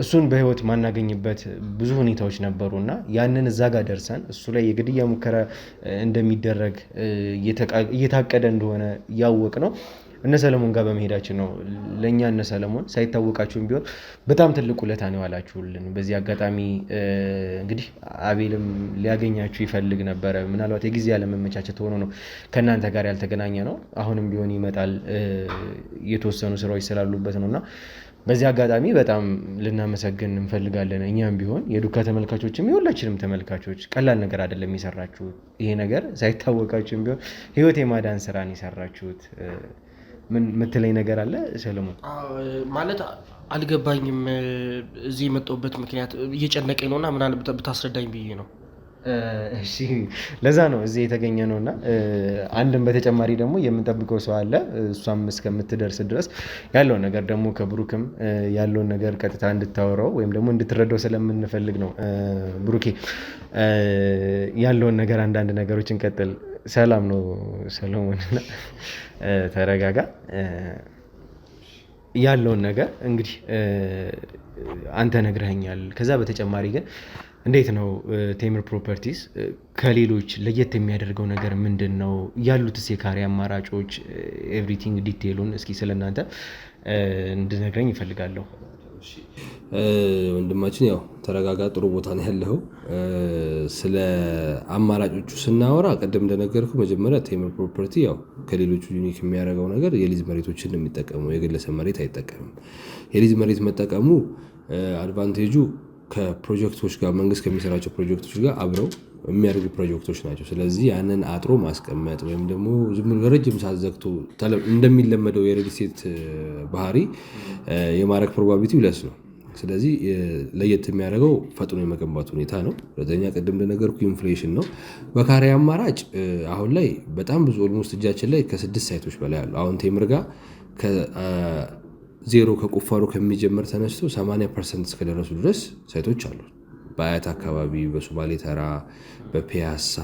እሱን በህይወት ማናገኝበት ብዙ ሁኔታዎች ነበሩና ያንን እዛ ጋር ደርሰን እሱ ላይ የግድያ ሙከራ እንደሚደረግ እየታቀደ እንደሆነ ያወቅ ነው እነ ሰለሞን ጋር በመሄዳችን ነው። ለእኛ እነ ሰለሞን ሳይታወቃችሁም ቢሆን በጣም ትልቅ ውለታ ነው ያላችሁልን። በዚህ አጋጣሚ እንግዲህ አቤልም ሊያገኛችሁ ይፈልግ ነበረ። ምናልባት የጊዜ ያለመመቻቸት ሆኖ ነው ከእናንተ ጋር ያልተገናኘ ነው። አሁንም ቢሆን ይመጣል የተወሰኑ ስራዎች ስላሉበት ነውና በዚህ አጋጣሚ በጣም ልናመሰግን እንፈልጋለን። እኛም ቢሆን የዱካ ተመልካቾችም የሁላችንም ተመልካቾች ቀላል ነገር አይደለም የሰራችሁት። ይሄ ነገር ሳይታወቃችሁም ቢሆን ህይወት የማዳን ስራን የሰራችሁት። ምን ምትለኝ ነገር አለ ሰለሞን? ማለት አልገባኝም። እዚህ የመጣሁበት ምክንያት እየጨነቀኝ ነውና ምናልባት ብታስረዳኝ ብዬ ነው። እሺ ለዛ ነው እዚህ የተገኘ ነውና አንድም በተጨማሪ ደግሞ የምንጠብቀው ሰው አለ። እሷም እስከምትደርስ ድረስ ያለውን ነገር ደግሞ ከብሩክም ያለውን ነገር ቀጥታ እንድታወራው ወይም ደግሞ እንድትረዳው ስለምንፈልግ ነው። ብሩኬ ያለውን ነገር አንዳንድ ነገሮች እንቀጥል። ሰላም ነው ሰለሞን? ተረጋጋ። ያለውን ነገር እንግዲህ አንተ ነግረኸኛል። ከዛ በተጨማሪ ግን እንዴት ነው ቴምር ፕሮፐርቲስ ከሌሎች ለየት የሚያደርገው ነገር ምንድን ነው? ያሉትስ የካሬ አማራጮች ኤቭሪቲንግ ዲቴይሉን እስኪ ስለእናንተ እንድነግረኝ ይፈልጋለሁ። ወንድማችን ያው ተረጋጋ፣ ጥሩ ቦታ ነው ያለው። ስለ አማራጮቹ ስናወራ ቅድም እንደነገርኩ መጀመሪያ ቴምር ፕሮፐርቲ ያው ከሌሎቹ ዩኒክ የሚያደርገው ነገር የሊዝ መሬቶችን ነው የሚጠቀመው። የግለሰብ መሬት አይጠቀምም። የሊዝ መሬት መጠቀሙ አድቫንቴጁ ከፕሮጀክቶች ጋር መንግስት ከሚሰራቸው ፕሮጀክቶች ጋር አብረው የሚያደርጉ ፕሮጀክቶች ናቸው። ስለዚህ ያንን አጥሮ ማስቀመጥ ወይም ደግሞ ዝም ብሎ ረጅም ሰዓት ዘግቶ እንደሚለመደው የሪል ስቴት ባህሪ የማድረግ ፕሮባቢሊቲው ለስ ነው። ስለዚህ ለየት የሚያደርገው ፈጥኖ የመገንባት ሁኔታ ነው። ሁለተኛ ቅድም እንደነገርኩ ኢንፍሌሽን ነው። በካሬ አማራጭ አሁን ላይ በጣም ብዙ ኦልሞስት እጃችን ላይ ከ6 ሳይቶች በላይ አሉ። አሁን ቴምር ጋር ዜሮ ከቁፋሮ ከሚጀምር ተነስቶ 80% እስከደረሱ ድረስ ሳይቶች አሉ። በአያት አካባቢ፣ በሶማሌ ተራ፣ በፒያሳ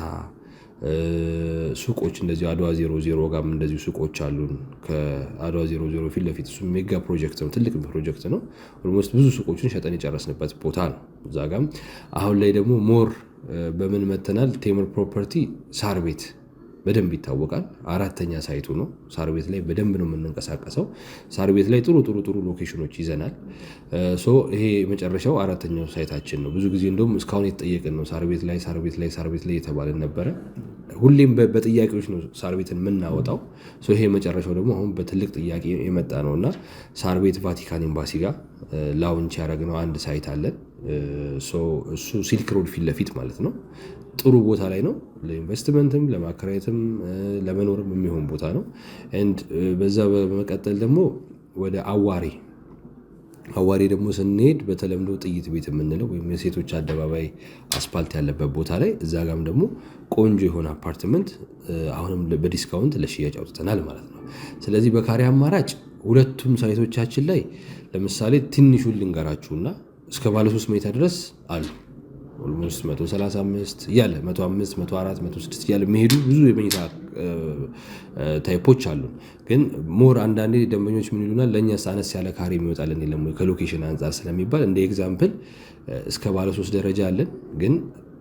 ሱቆች እንደዚሁ አድዋ 00 ጋርም እንደዚሁ ሱቆች አሉን። ከአድዋ 00 ፊት ለፊት እሱ ሜጋ ፕሮጀክት ነው፣ ትልቅ ፕሮጀክት ነው። ኦልሞስት ብዙ ሱቆችን ሸጠን የጨረስንበት ቦታ ነው። እዛ ጋም አሁን ላይ ደግሞ ሞር በምን መተናል? ቴምር ፕሮፐርቲ ሳር ቤት በደንብ ይታወቃል። 4ኛ ሳይቱ ነው። ሳር ቤት ላይ በደንብ ነው የምንንቀሳቀሰው። ሳር ቤት ላይ ጥሩ ሎኬሽኖች ይዘናል። ይሄ መጨረሻው 4ኛው ሳይታችን ነው። ብዙ ጊዜ እንደውም እስካሁን የተጠየቅን ነው ሳር ቤት ላይ የተባለን ነበረ። ሁሌም በጥያቄዎች ነው ሳር ቤትን የምናወጣው። ይሄ መጨረሻው ደግሞ አሁን በትልቅ ጥያቄ የመጣ ነው እና ሳር ቤት ቫቲካን ኤምባሲ ጋር ላውንች ያደረግነው አንድ ሳይት አለን። እሱ ሲልክ ሮድ ፊት ለፊት ማለት ነው። ጥሩ ቦታ ላይ ነው። ለኢንቨስትመንትም ለማከራየትም ለመኖርም የሚሆን ቦታ ነው። በዛ በመቀጠል ደግሞ ወደ አዋሬ ደግሞ ስንሄድ በተለምዶ ጥይት ቤት የምንለው ወይም የሴቶች አደባባይ አስፓልት ያለበት ቦታ ላይ እዛ ጋም ደግሞ ቆንጆ የሆነ አፓርትመንት አሁንም በዲስካውንት ለሽያጭ አውጥተናል ማለት ነው። ስለዚህ በካሬ አማራጭ ሁለቱም ሳይቶቻችን ላይ ለምሳሌ ትንሹን ልንገራችሁና እስከ ባለ 3 መኝታ ድረስ አሉ። ኦልሞስት 135 እያለ 105 104 106 እያለ የሚሄዱ ብዙ የመኝታ ታይፖች አሉ። ግን ሞር አንዳንዴ ደንበኞች ምን ይሉናል፣ ለእኛስ አነስ ያለ ካሬ የሚወጣልን የለም ወይ ከሎኬሽን አንጻር ስለሚባል እንደ ኤግዛምፕል እስከ ባለ 3 ደረጃ አለን። ግን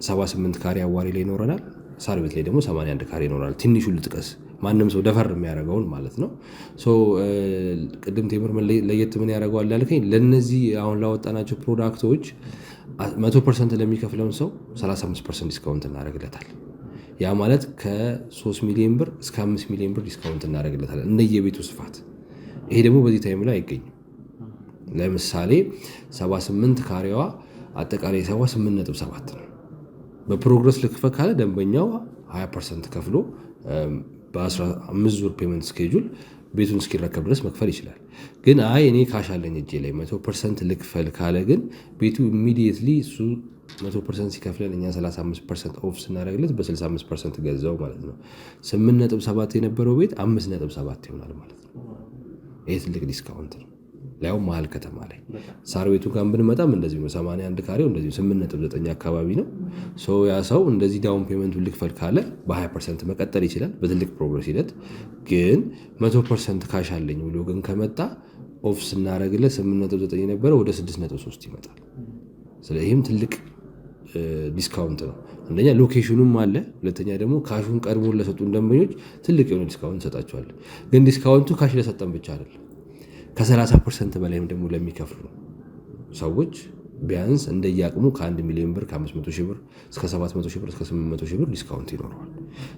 78 ካሬ አዋሪ ላይ ይኖረናል። ሳር ቤት ላይ ደግሞ 81 ካሬ ይኖራል። ትንሹ ልጥቀስ ማንም ሰው ደፈር የሚያደርገውን ማለት ነው። ቅድም ቴምር ለየት ምን ያደርገዋል ላልከኝ፣ ለነዚህ አሁን ላወጣናቸው ፕሮዳክቶች 100% ለሚከፍለውን ሰው 35% ዲስካውንት እናደርግለታል። ያ ማለት ከ3 ሚሊዮን ብር እስከ 5 ሚሊዮን ብር ዲስካውንት እናደርግለታል እንደየቤቱ ስፋት። ይሄ ደግሞ በዚህ ታይም ላይ አይገኝም። ለምሳሌ 78 ካሬዋ አጠቃላይ 8.7 ነው። በፕሮግረስ ልክፈል ካለ ደንበኛው 20% ከፍሎ በ15 ዙር ፔመንት ስኬጁል ቤቱን እስኪረከብ ድረስ መክፈል ይችላል። ግን አይ እኔ ካሽ አለኝ እጄ ላይ 100% ልክፈል ካለ ግን ቤቱ ኢሚዲየትሊ እሱ 100% ሲከፍለን እኛ 35% ኦፍ ስናደርግለት በ65% ገዛው ማለት ነው። 8.7 የነበረው ቤት 5.7 ይሆናል ማለት ነው። ይሄ ትልቅ ዲስካውንት ነው። ላይው መሀል ከተማ ላይ ሳር ቤቱ ጋር ብንመጣም እንደዚህ ነው። 81 ካሬው እንደዚህ 8.9 አካባቢ ነው። ያ ሰው እንደዚህ ዳውን ፔመንቱን ልክፈል ካለ በ20% መቀጠል ይችላል በትልቅ ፕሮግረስ ሂደት። ግን 100% ካሽ አለኝ ብሎ ግን ከመጣ ኦፍ ስናደርግለት 8.9 የነበረ ወደ 6.3 ይመጣል። ስለዚህም ትልቅ ዲስካውንት ነው። አንደኛ ሎኬሽኑም አለ፣ ሁለተኛ ደግሞ ካሹን ቀድሞ ለሰጡን ደንበኞች ትልቅ የሆነ ዲስካውንት እንሰጣቸዋለን። ግን ዲስካውንቱ ካሽ ለሰጠን ብቻ አይደለም፣ ከ30% በላይም ደግሞ ለሚከፍሉ ሰዎች ቢያንስ እንደየአቅሙ ከ1 ሚሊዮን ብር ከ500 ሺህ ብር እስከ 700 ሺህ ብር እስከ 800 ሺህ ብር ዲስካውንት ይኖረዋል።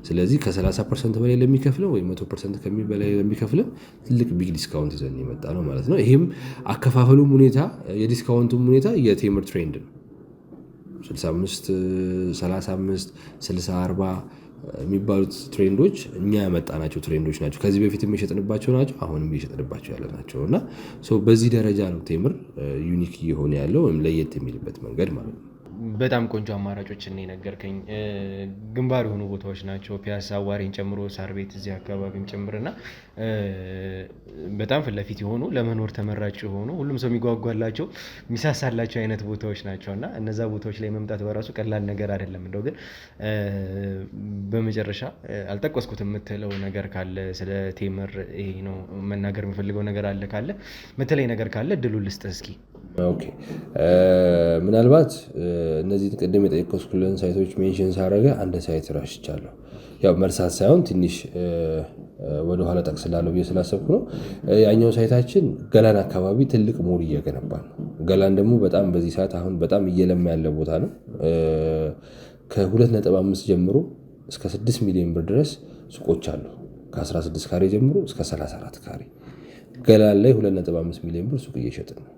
ስለዚህ ከ30% በላይ ለሚከፍለው ወይም 100% በላይ ለሚከፍለው ትልቅ ቢግ ዲስካውንት ይዘን የመጣ ነው ማለት ነው። ይህም አከፋፈሉም ሁኔታ የዲስካውንቱም ሁኔታ የቴምር ትሬንድ ነው። 65 35 60 40 የሚባሉት ትሬንዶች እኛ ያመጣናቸው ትሬንዶች ናቸው። ከዚህ በፊት የሚሸጥንባቸው ናቸው፣ አሁንም እየሸጥንባቸው ያለ ናቸው እና በዚህ ደረጃ ነው ቴምር ዩኒክ እየሆነ ያለው ወይም ለየት የሚልበት መንገድ ማለት ነው። በጣም ቆንጆ አማራጮችን የነገርከኝ ግንባር የሆኑ ቦታዎች ናቸው። ፒያሳ አዋሬን ጨምሮ ሳር ቤት እዚህ አካባቢም ጨምርና በጣም ፊት ለፊት የሆኑ ለመኖር ተመራጭ የሆኑ ሁሉም ሰው የሚጓጓላቸው የሚሳሳላቸው አይነት ቦታዎች ናቸው እና እነዛ ቦታዎች ላይ መምጣት በራሱ ቀላል ነገር አይደለም። እንደው ግን በመጨረሻ አልጠቀስኩት የምትለው ነገር ካለ ስለ ቴምር ይሄ ነው መናገር የምፈልገው ነገር አለ ካለ ምትለኝ ነገር ካለ እድሉን ልስጥህ እስኪ። ኦኬ ምናልባት እነዚህ ቅድም የጠቀስኩልን ሳይቶች ሜንሽን ሳደረገ አንድ ሳይት ረስቻለሁ። ያው መርሳት ሳይሆን ትንሽ ወደኋላ ጠቅስላለሁ ብዬ ስላሰብኩ ነው። ያኛው ሳይታችን ገላን አካባቢ ትልቅ ሞል እየገነባ ነው። ገላን ደግሞ በጣም በዚህ ሰዓት አሁን በጣም እየለማ ያለ ቦታ ነው። ከ2.5 ጀምሮ እስከ 6 ሚሊዮን ብር ድረስ ሱቆች አሉ። ከ16 ካሬ ጀምሮ እስከ 34 ካሬ ገላን ላይ 2.5 ሚሊዮን ብር ሱቅ እየሸጥን ነው።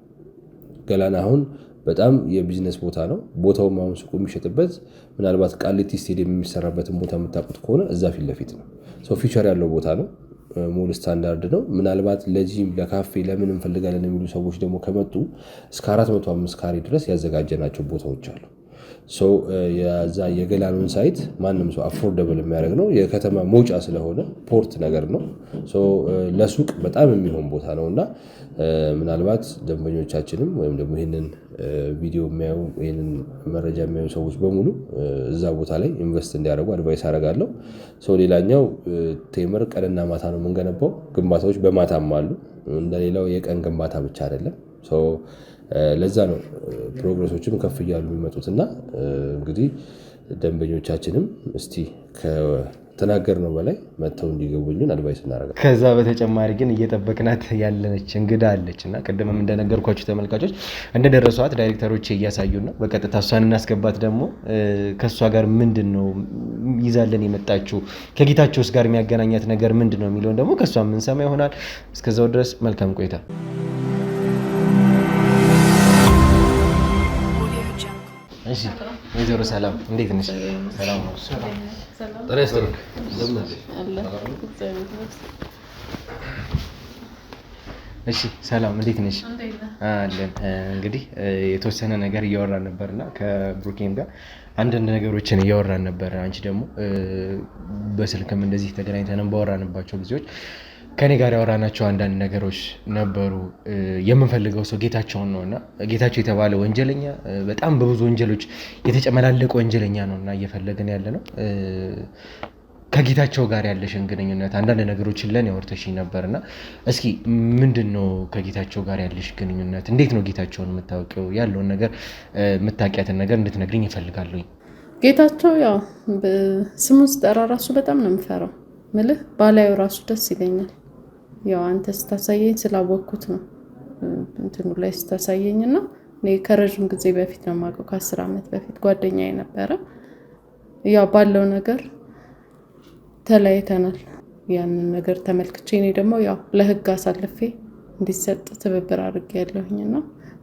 ገላን አሁን በጣም የቢዝነስ ቦታ ነው። ቦታውም አሁን ሱቁ የሚሸጥበት ምናልባት ቃሊቲ ስቴዲየም የሚሰራበትን ቦታ የምታውቁት ከሆነ እዛ ፊት ለፊት ነው። ፊቸር ያለው ቦታ ነው። ሞል ስታንዳርድ ነው። ምናልባት ለጂም ለካፌ ለምን እንፈልጋለን የሚሉ ሰዎች ደግሞ ከመጡ እስከ 405 ካሬ ድረስ ያዘጋጀናቸው ቦታዎች አሉ። የዛ የገላኑን ሳይት ማንም ሰው አፎርደብል የሚያደርግ ነው። የከተማ መውጫ ስለሆነ ፖርት ነገር ነው። ለሱቅ በጣም የሚሆን ቦታ ነው እና ምናልባት ደንበኞቻችንም ወይም ደግሞ ይህንን ቪዲዮ የሚያዩ ይህንን መረጃ የሚያዩ ሰዎች በሙሉ እዛ ቦታ ላይ ኢንቨስት እንዲያደርጉ አድቫይስ አደርጋለሁ። ሌላኛው ቴምር ቀንና ማታ ነው የምንገነባው። ግንባታዎች በማታም አሉ። እንደሌላው የቀን ግንባታ ብቻ አይደለም። ለዛ ነው ፕሮግረሶችም ከፍ እያሉ የሚመጡትና እንግዲህ ደንበኞቻችንም እስቲ ከተናገርነው በላይ መጥተው እንዲገቡልን አድቫይስ እናደርጋለን። ከዛ በተጨማሪ ግን እየጠበቅናት ያለነች እንግዳ አለች እና ቅድምም እንደነገርኳችሁ ተመልካቾች እንደደረሷት ዳይሬክተሮች እያሳዩን ነው። በቀጥታ እሷን እናስገባት። ደግሞ ከእሷ ጋር ምንድን ነው ይዛለን የመጣችው ከጌታቸውስ ጋር የሚያገናኛት ነገር ምንድን ነው የሚለውን ደግሞ ከእሷ የምንሰማ ይሆናል። እስከዛው ድረስ መልካም ቆይታ። እሺ ወይዘሮ ሰላም እንዴት ነሽ? ሰላም ነው። እሺ ሰላም እንዴት ነሽ? አለን። እንግዲህ የተወሰነ ነገር እያወራን ነበርና ከብሩኬም ጋር አንዳንድ ነገሮችን እያወራን ነበር። አንቺ ደግሞ በስልክም እንደዚህ ተገናኝተንም ባወራንባቸው ጊዜዎች ከኔ ጋር ያወራናቸው አንዳንድ ነገሮች ነበሩ። የምንፈልገው ሰው ጌታቸውን ነውና ጌታቸው የተባለ ወንጀለኛ በጣም በብዙ ወንጀሎች የተጨመላለቀ ወንጀለኛ ነውና እየፈለግን ያለ ነው። ከጌታቸው ጋር ያለሽን ግንኙነት አንዳንድ ነገሮችን ለኔ አውርተሽኝ ነበርና እስኪ ምንድነው ከጌታቸው ጋር ያለሽ ግንኙነት? እንዴት ነው ጌታቸውን የምታውቂው? ያለውን ነገር የምታውቂያትን ነገር እንድትነግሪኝ እፈልጋለሁ። ጌታቸው ያው ስሙን ስጠራ ራሱ በጣም ነው የምፈራው ምልህ ባላዩ ራሱ ደስ ይለኛል። ያው አንተ ስታሳየኝ ስላወቅኩት ነው እንትኑ ላይ ስታሳየኝና እኔ ከረጅም ጊዜ በፊት ነው የማውቀው ከ10 ዓመት በፊት ጓደኛዬ ነበረ። ያው ባለው ነገር ተለያይተናል። ያንን ነገር ተመልክቼ እኔ ደግሞ ያው ለህግ አሳልፌ እንዲሰጥ ትብብር አድርጌያለሁኝና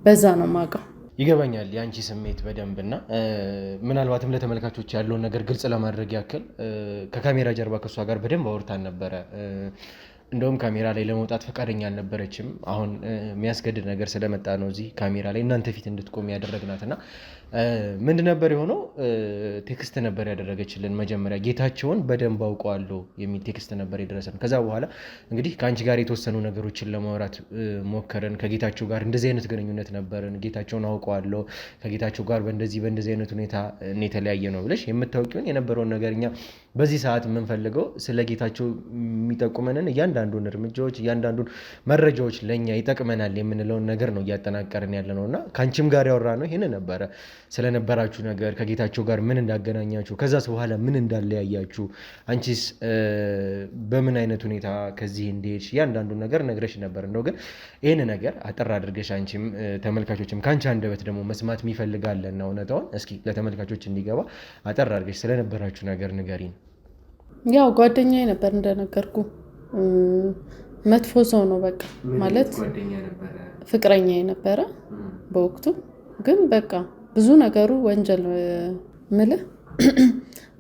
በዛ ነው የማውቀው። ይገባኛል የአንቺ ስሜት በደንብና ምናልባትም ለተመልካቾች ያለውን ነገር ግልጽ ለማድረግ ያክል ከካሜራ ጀርባ ከሷ ጋር በደንብ አውርታን ነበረ። እንደውም ካሜራ ላይ ለመውጣት ፈቃደኛ አልነበረችም። አሁን የሚያስገድድ ነገር ስለመጣ ነው እዚህ ካሜራ ላይ እናንተ ፊት እንድትቆም ያደረግናትና ምንድን ነበር የሆነው? ቴክስት ነበር ያደረገችልን። መጀመሪያ ጌታቸውን በደንብ አውቀዋለሁ የሚል ቴክስት ነበር የደረሰን። ከዛ በኋላ እንግዲህ ከአንቺ ጋር የተወሰኑ ነገሮችን ለማውራት ሞከረን። ከጌታቸው ጋር እንደዚህ አይነት ግንኙነት ነበረን፣ ጌታቸውን አውቀዋለሁ፣ ከጌታቸው ጋር በእንደዚህ አይነት ሁኔታ የተለያየ ነው ብለሽ የምታውቂውን የነበረውን ነገር እኛ በዚህ ሰዓት የምንፈልገው ስለ ጌታቸው የሚጠቁመንን እያንዳንዱን እርምጃዎች እያንዳንዱን መረጃዎች ለእኛ ይጠቅመናል የምንለውን ነገር ነው እያጠናቀርን ያለ ነው እና ከአንቺም ጋር ያወራ ነው ይህን ነበረ። ስለነበራችሁ ነገር ከጌታቸው ጋር ምን እንዳገናኛችሁ ከዛስ በኋላ ምን እንዳለያያችሁ አንቺስ በምን አይነት ሁኔታ ከዚህ እንደሄድሽ እያንዳንዱን ነገር ነግረሽ ነበር። እንደው ግን ይህን ነገር አጠር አድርገሽ አንቺም ተመልካቾችም ከአንቺ አንደበት ደግሞ መስማት የሚፈልጋለና እውነታውን እስኪ ለተመልካቾች እንዲገባ አጠር አድርገሽ ስለነበራችሁ ነገር ንገሪን። ያው ጓደኛዬ ነበር እንደነገርኩ መጥፎ ሰው ነው በቃ ማለት ፍቅረኛዬ ነበረ በወቅቱ። ግን በቃ ብዙ ነገሩ ወንጀል ምልህ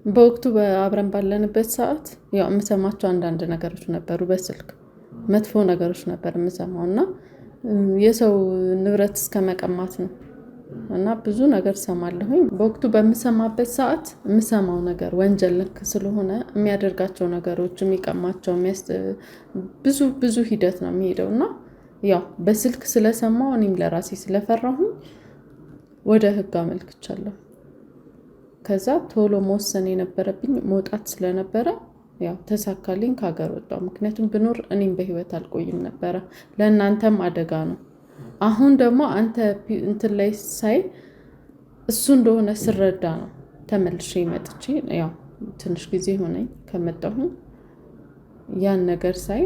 በወቅቱ አብረን ባለንበት ሰዓት ያው የምሰማቸው አንዳንድ ነገሮች ነበሩ። በስልክ መጥፎ ነገሮች ነበር የምሰማው እና የሰው ንብረት እስከ መቀማት ነው እና ብዙ ነገር ሰማለሁኝ። በወቅቱ በምሰማበት ሰዓት የምሰማው ነገር ወንጀል ልክ ስለሆነ የሚያደርጋቸው ነገሮች የሚቀማቸው ብዙ ሂደት ነው የሚሄደው እና ያው በስልክ ስለሰማው እኔም ለራሴ ስለፈራሁኝ ወደ ህግ አመልክቻለሁ። ከዛ ቶሎ መወሰን የነበረብኝ መውጣት ስለነበረ ያው ተሳካልኝ፣ ከሀገር ወጣሁ። ምክንያቱም ብኖር እኔም በህይወት አልቆይም ነበረ፣ ለእናንተም አደጋ ነው። አሁን ደግሞ አንተ እንትን ላይ ሳይ እሱ እንደሆነ ስረዳ ነው ተመልሼ መጥቼ ያው ትንሽ ጊዜ ሆነኝ ከመጣሁኝ ያን ነገር ሳይ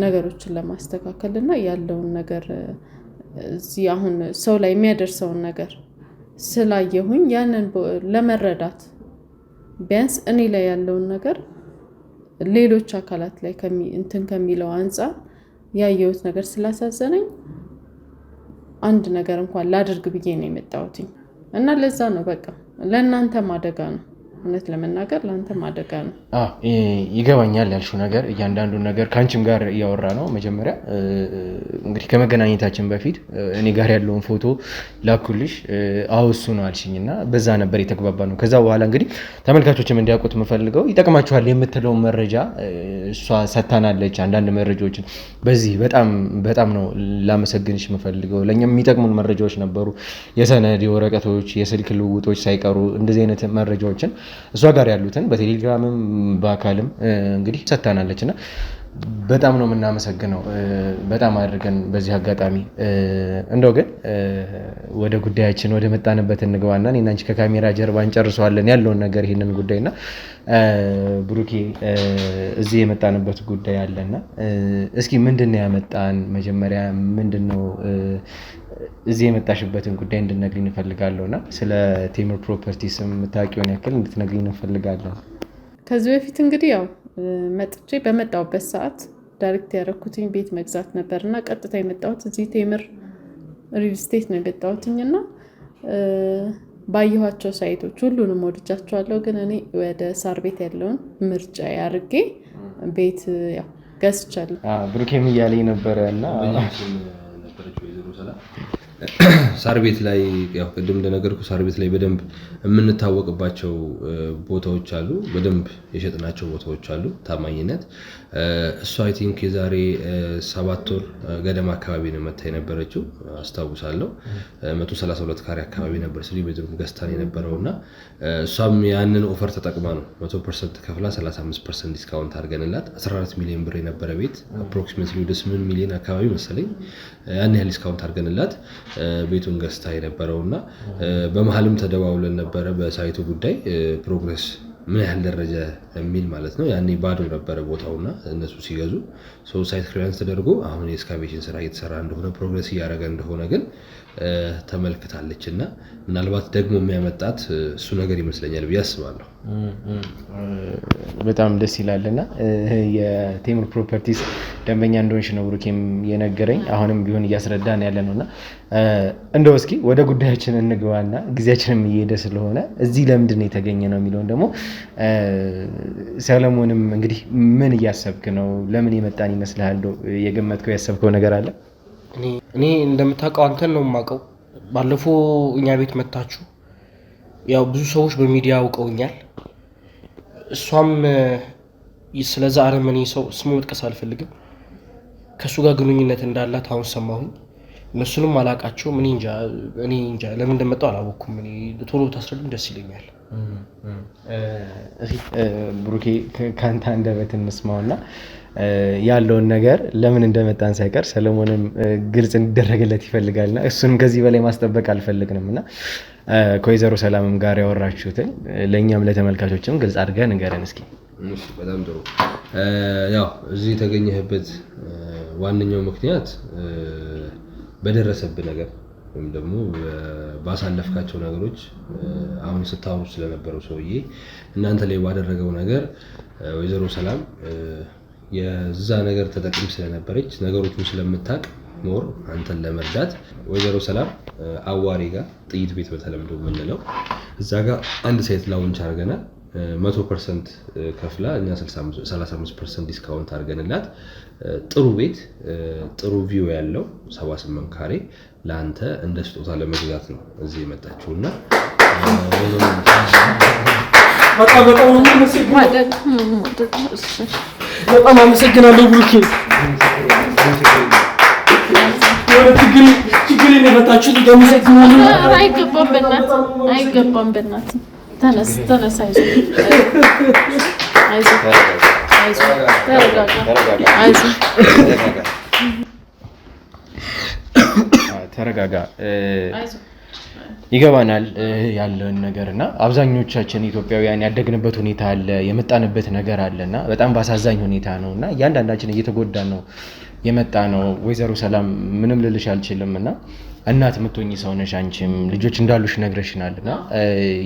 ነገሮችን ለማስተካከልና ያለውን ነገር እዚህ አሁን ሰው ላይ የሚያደርሰውን ነገር ስላየሁኝ ያንን ለመረዳት ቢያንስ እኔ ላይ ያለውን ነገር ሌሎች አካላት ላይ እንትን ከሚለው አንፃር ያየሁት ነገር ስላሳዘነኝ አንድ ነገር እንኳን ላድርግ ብዬ ነው የመጣሁት እና ለዛ ነው በቃ ለእናንተም አደጋ ነው። እውነት ለመናገር ለአንተም አደጋ ነው። ይገባኛል ያልሽው ነገር እያንዳንዱ ነገር ከአንቺም ጋር እያወራ ነው። መጀመሪያ እንግዲህ ከመገናኘታችን በፊት እኔ ጋር ያለውን ፎቶ ላኩልሽ። እሱ ነው አልሽኝ እና በዛ ነበር የተግባባ ነው። ከዛ በኋላ እንግዲህ ተመልካቾችም እንዲያውቁት የምፈልገው ይጠቅማችኋል የምትለው መረጃ እሷ ሰታናለች። አንዳንድ መረጃዎችን በዚህ በጣም ነው ላመሰግንሽ የምፈልገው። ለእኛም የሚጠቅሙን መረጃዎች ነበሩ። የሰነድ የወረቀቶች የስልክ ልውውጦች ሳይቀሩ እንደዚህ አይነት መረጃዎችን እሷ ጋር ያሉትን በቴሌግራምም በአካልም እንግዲህ ሰታናለች እና በጣም ነው የምናመሰግነው በጣም አድርገን። በዚህ አጋጣሚ እንደው ግን ወደ ጉዳያችን ወደ መጣንበት እንግባና እኔና አንቺ ከካሜራ ጀርባ እንጨርሰዋለን ያለውን ነገር ይሄንን ጉዳይና ብሩኬ እዚህ የመጣንበት ጉዳይ አለና እስኪ ምንድነው ያመጣን? መጀመሪያ ምንድነው እዚህ የመጣሽበትን ጉዳይ እንድትነግሪኝ እንፈልጋለሁና ስለ ቴምር ፕሮፐርቲስ የምታውቂውን ያክል እንድትነግሪኝ እንፈልጋለን። ከዚህ በፊት እንግዲህ ያው መጥቼ በመጣሁበት ሰዓት ዳይሬክት ያደረኩትኝ ቤት መግዛት ነበርና ቀጥታ የመጣሁት እዚህ ቴምር ሪል ስቴት ነው የመጣሁትኝና ባየኋቸው ሳይቶች ሁሉንም ወድጃቸዋለሁ። ግን እኔ ወደ ሳር ቤት ያለውን ምርጫ ያርጌ ቤት ያው ገዝቻለሁ። ብሩኬም እያለኝ ነበረ እና ሳር ቤት ላይ ያው ቅድም እንደነገርኩ ሳር ቤት ላይ በደንብ የምንታወቅባቸው ቦታዎች አሉ፣ በደንብ የሸጥናቸው ቦታዎች አሉ። ታማኝነት እሱ አይ ቲንክ የዛሬ 7 ወር ገደማ አካባቢ ነው መታ የነበረችው አስታውሳለሁ። 132 ካሬ አካባቢ ነበር 3 ቤድሩም ገዝታን የነበረውና እሷም ያንን ኦፈር ተጠቅማ ነው 100% ከፍላ 35% ዲስካውንት አድርገንላት 14 ሚሊዮን ብር የነበረ ቤት አፕሮክሲሜትሊ ወደ 8 ሚሊዮን አካባቢ መሰለኝ ያን ያህል ዲስካውንት አድርገንላት ቤቱን ገዝታ የነበረውና በመሐልም ተደዋውለን ነበረ በሳይቱ ጉዳይ ፕሮግረስ ምን ያህል ደረጃ የሚል ማለት ነው። ያኔ ባዶ ነበረ ቦታውና እነሱ ሲገዙ ሳይት ክሊራንስ ተደርጎ አሁን የኤክስካቬሽን ስራ እየተሰራ እንደሆነ ፕሮግረስ እያደረገ እንደሆነ ግን ተመልክታለች እና ምናልባት ደግሞ የሚያመጣት እሱ ነገር ይመስለኛል ብዬ አስባለሁ። በጣም ደስ ይላልና የቴምር ፕሮፐርቲስ ደንበኛ እንደሆንሽ ነው ብሩኬም የነገረኝ። አሁንም ቢሆን እያስረዳን ያለ ነውና እንደው እስኪ ወደ ጉዳያችን እንግባና ጊዜያችንም እየሄደ ስለሆነ እዚህ ለምንድን ነው የተገኘ ነው የሚለውን ደግሞ ሰለሞንም እንግዲህ ምን እያሰብክ ነው? ለምን የመጣን ይመስልሃል? የገመትከው ያሰብከው ነገር አለ? እኔ እንደምታውቀው አንተን ነው የማውቀው። ባለፈው እኛ ቤት መታችሁ ያው ብዙ ሰዎች በሚዲያ አውቀውኛል። እሷም ስለዛ አረመኔ ሰው ስሙ መጥቀስ አልፈልግም ከሱ ጋር ግንኙነት እንዳላት አሁን ሰማሁኝ። እነሱንም አላውቃቸውም። እኔ እንጃ ለምን እንደመጣው አላወኩም። እኔ ቶሎ ታስረዱኝ ደስ ይለኛል። ብሩኬ ካንተ አንደበት እንስማውና ያለውን ነገር ለምን እንደመጣን ሳይቀር ሰለሞንም ግልጽ እንዲደረግለት ይፈልጋልና እሱንም ከዚህ በላይ ማስጠበቅ አልፈልግንም እና ከወይዘሮ ሰላምም ጋር ያወራችሁትን ለእኛም ለተመልካቾችም ግልጽ አድርገህ ንገረን እስኪ። በጣም ጥሩ። ያው እዚህ የተገኘህበት ዋነኛው ምክንያት በደረሰብህ ነገር ወይም ደግሞ ባሳለፍካቸው ነገሮች አሁን ስታወሩ ስለነበረው ሰውዬ እናንተ ላይ ባደረገው ነገር ወይዘሮ ሰላም የዛ ነገር ተጠቅም ስለነበረች ነገሮችን ስለምታቅ ሞር አንተን ለመርዳት ወይዘሮ ሰላም አዋሪ ጋር ጥይት ቤት በተለምዶ የምንለው እዛ ጋር አንድ ሳይት ላውንች አድርገናል። 100% ከፍላ እኛ 35% ዲስካውንት አድርገንላት ጥሩ ቤት ጥሩ ቪው ያለው 78 ካሬ ለአንተ እንደ ስጦታ ለመግዛት ነው እዚህ የመጣችውና በጣም አመሰግናለሁ ብሩኬ። ችግሬን የፈታችሁት አመሰግናለሁ። አይገባም በእናትህ ተነስ ተረጋጋ። ይገባናል ያለውን ነገርና አብዛኞቻችን ኢትዮጵያውያን ያደግንበት ሁኔታ አለ፣ የመጣንበት ነገር አለና በጣም ባሳዛኝ ሁኔታ ነውና እያንዳንዳችን እየተጎዳን ነው የመጣ ነው። ወይዘሮ ሰላም ምንም ልልሽ አልችልምና እናት የምትሆኚ ሰው ነሽ፣ አንቺም ልጆች እንዳሉሽ ነግረሽናልና